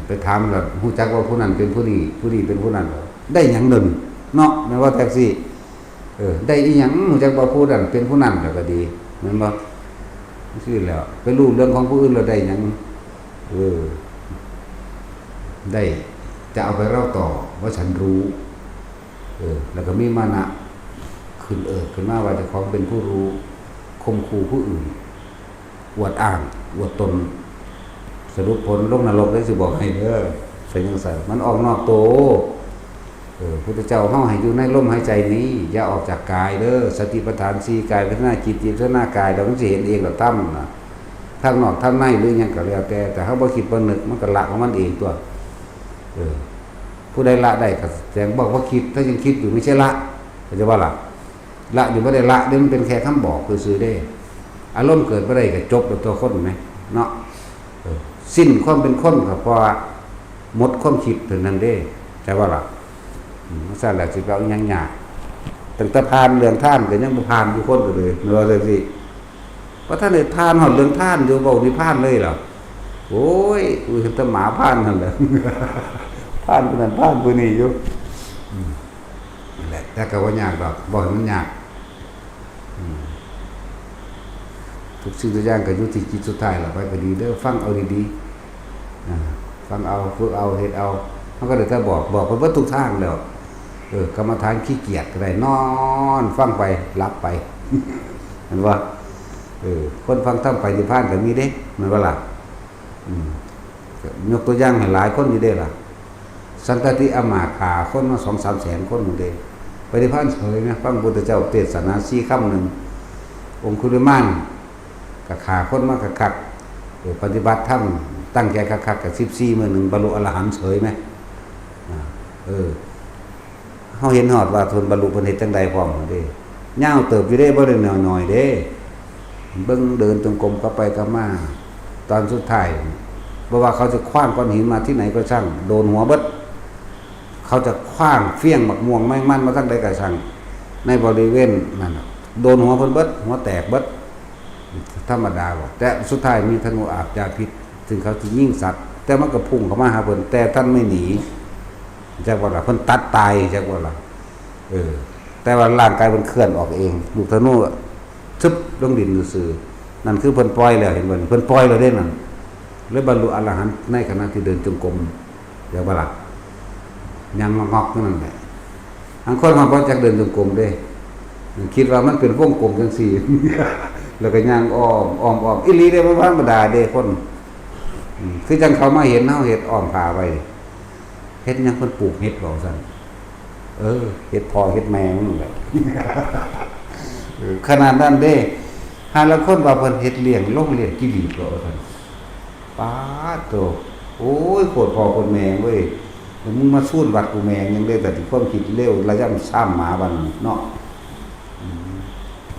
ไปถามแล้วฮู้จักว่าผู้นั้นเป็นผู้นี้ผู้นี้เป็นผู้นั้นได้หยังนึงเนาะแม้ว่าแท็กซี่ได้อีหยังฮู้จักว่าผู้นั้นเป็นผู้นั้นก็ดีแม่นบ่ซื่อแล้วไปรู้เรื่องของผู้อื่นแล้วได้หยังได้จะเอาไปเล่าต่อว่าฉันรู้แล้วก็มีมานะขึ้นมาว่าเจ้าของเป็นผู้รู้ข่มขู่ผู้อื่นอวดอ้างอวดตนสรุปผลลงนรกได้สิบอกให้เด้อใส่จังซั่นมันออกนอกโตพุทธเจ้าเฮาให้อยู่ในลมหายใจนี้อย่าออกจากกายเด้อสติปัฏฐาน4กายพัฒนาจิตจิตพัฒนากายแล้วมันสิเห็นเองแล้วทำน่ะทางนอกทางในหรือหยังก็แล้วแต่เฮาบ่คิดบ่นึกมันก็ละของมันเองตัวผู้ใดละได้ก็แสดงบอกว่าคิดถ้ายังคิดอยู่ไม่ใช่ละเข้าใจว่าละอยู่บ่ได้ละเดี๋ยวมันเป็นแค่คำบอกซื่อๆเด้อารมณ์เกิดบ่ได้ก็จบกับตัวคนมั้ยเนาะสิ้นความเป็นคนก็เพราะหมดความคิดเท่านั้นเด้ใช่ว่าล่ะซั่นแหละสิเอาหยังยากตั้งแต่ผ่านเรื่องท่านก็ยังบ่ผ่านอยู่คนก็เลยเนาะเลยสิว่าท่านได้ผ่านฮอดเรื่องท่านอยู่เว้านิพพานเลยเหรอโอ้ยเห็นแต่หมาผ่านนั่นแหละผ่านผู้นั้นผ่านผู้นี้อยู่นั่นแหละแต่ก็บ่ยากดอกบ่ให้มันยากทุกสิ่งทุกอย่างก็อยู่ที่จิตสุดท้ายล่ะไปก็ดีเด้อฟังเอาดีๆฟังเอาฝึกเอาเฮ็ดเอามันก็ได้แต่บอกไปเบิดทุกทางแล้วกรรมฐานขี้เกียจก็ได้นอนฟังไปหลับไปเห็นว่าคนฟังธรรมไปนิพพานก็มีเด้แม่นบ่ล่ะยกตัวอย่างให้หลายคนอยู่เด้ล่ะสันตติอมาคาคนมา 2-3 แสนคนหมดเด้ไปนิพพานเฉยนะฟังพุทธเจ้าเทศนา4ค่ำนึงองคุลิมานก็ขาคนมาคักๆปฏิบัติธรรมตั้งใจคักๆกับ14มื้อนึงบรรลุอรหันต์เฉยมั้ยเฮาเห็นฮอดว่าทนบรรลุเพิ่นเฮ็ดจังได๋พร้อมเด้ยาวเติบอยู่เด้บ่ได้น้อยๆเด้เบิ่งเดินจงกรมกลับไปกลับมาตอนสุดท้ายบ่ว่าเขาจะขว้างก้อนหินมาที่ไหนก็ช่างโดนหัวเบิดเขาจะขว้างเฟี้ยงหมักม่วงแมงมันมาทางใดก็ช่างในบริเวณนั่นโดนหัวเพิ่นเบิดหัวแตกเบิดธรรมดาบ่แต่สุดท้ายมีธนูอาบยาพิษถึงเขาสิยิงสัตว์แต่มันก็พุ่งเข้ามาหาเพิ่นแต่ท่านไม่หนีจักว่าล่ะเพิ่นตัดตายจักว่าล่ะแต่ว่าร่างกายเพิ่นเคลื่อนออกเองลูกธนูทึบลงดินซื่อๆนั่นคือเพิ่นปล่อยแล้วเห็นบ่เพิ่นปล่อยแล้วเด้นั่นเลยบรรลุอรหันต์ในขณะที่เดินจงกรมเดี๋ยวบ่ล่ะยังงอกๆนั่นแหละบางคนมาบ่จักเดินจงกรมเด้คิดว่ามันเป็นวงกลมจังซี่แล้วก็ย่างอ้อมอีหลีเด้บ่ธรรมดาเด้คนคือจังเขามาเห็นเฮาเฮ็ดอ้อมผาไว้เฮ็ดหยังเพิ่นปลูกเฮ็ดบ่ซั่นเฮ็ดพ่อเฮ็ดแม่นั่นแหละขนาดนั้นเด้หาละคนว่าเพิ่นเฮ็ดเลี้ยงโรงเรียนกิเลสบ่ซั่นป๊าดโตโอ้ยโคตรพ่อโคตรแม่เว้ยมึงมาสู้วัดกูแม่ยังได้แต่ที่ความคิดเร็วระยำซ้ำหมาบันเนาะ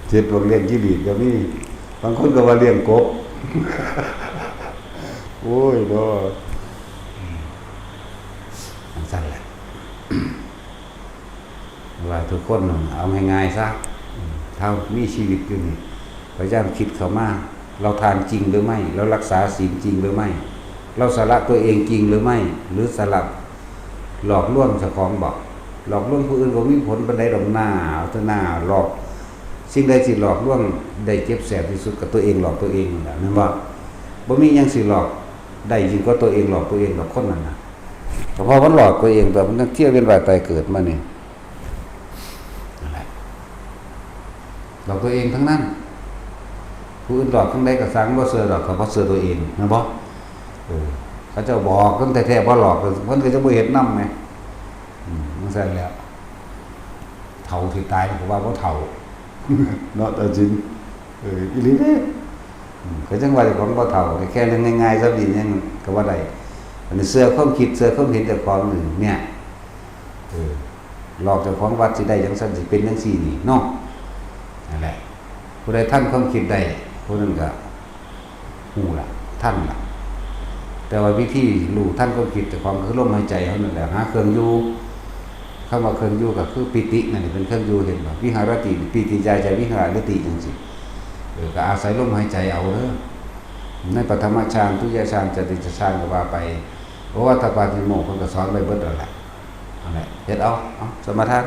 เจ็ดโรงเรียนกิเลสก็มีบางคนก็ว่าเลี้ยงกบโอ้ยบ่สั่นแหละว่าทุกคนเอาง่ายๆซะเท่ามีชีวิตอยู่นี่พยายามคิดเข้ามาเราทานจริงหรือไม่เรารักษาศีลจริงหรือไม่เราสละตัวเองจริงหรือไม่หรือสละหลอกลวงเจ้าของบอกหลอกลวงผู้อื่นก็มีผลปานใดดอกหน้าเอาแต่หน้าหลอกสิ่งใดสิหลอกลวงได้เจ็บแสบที่สุดกับตัวเองหลอกตัวเองนั่นแหละนั่นว่าบ่มีหยังสิหลอกได้ยิ่งกว่าตัวเองหลอกตัวเองหลอกคนนั้นน่ะเพราะมันหลอกตัวเองแต่มันเที่ยวเวียนว่ายตายเกิดมานี่นั่นแหละ หลอกตัวเองทั้งนั้นผู้อื่นหลอกทั้งใดก็สั่งบ่เชื่อหรอกก็บ่เชื่อตัวเองนะบ่เขาเจ้าบอกกันแท้ๆบ่หลอกเพิ่นก็จะบ่เฮ็ดนำไงมันซั่นแล้วเฒ่าสิตายก็ว่าบ่เฒ่าเนาะแต่จริงอีหลีเด้ก็จังว่าเจ้าของบ่เฒ่าแค่นั้นง่ายๆซะดียังก็ว่าได้อันนี้เชื่อความคิดเชื่อความเห็นเจ้าของนี่เนี่ยหลอกเจ้าของว่าสิได้จังซั่นสิเป็นจังซี่นี่เนาะนั่นแหละผู้ใดท่านความคิดได้ผู้นั้นก็ฮู้ล่ะท่านล่ะแต่ว่าวิธีรู้ท่านความคิดเจ้าของคือลมหายใจเท่านั้นแหละหาเครื่องอยู่คำว่าเครื่องอยู่ก็คือปิตินั่นเป็นเครื่องอยู่เห็นบ่วิหารติปิติใจวิหารติจังซี่ก็อาศัยลมหายใจเอาเด้อในปฐมฌานทุติยฌานจตุตฌานก็ว่าไปเพราะว่าถ้าปาฏิโมกข์เพิ่นก็สอนไว้เบิดแล้วแหละนั่นแหละเฮ็ดเอาสมาทาน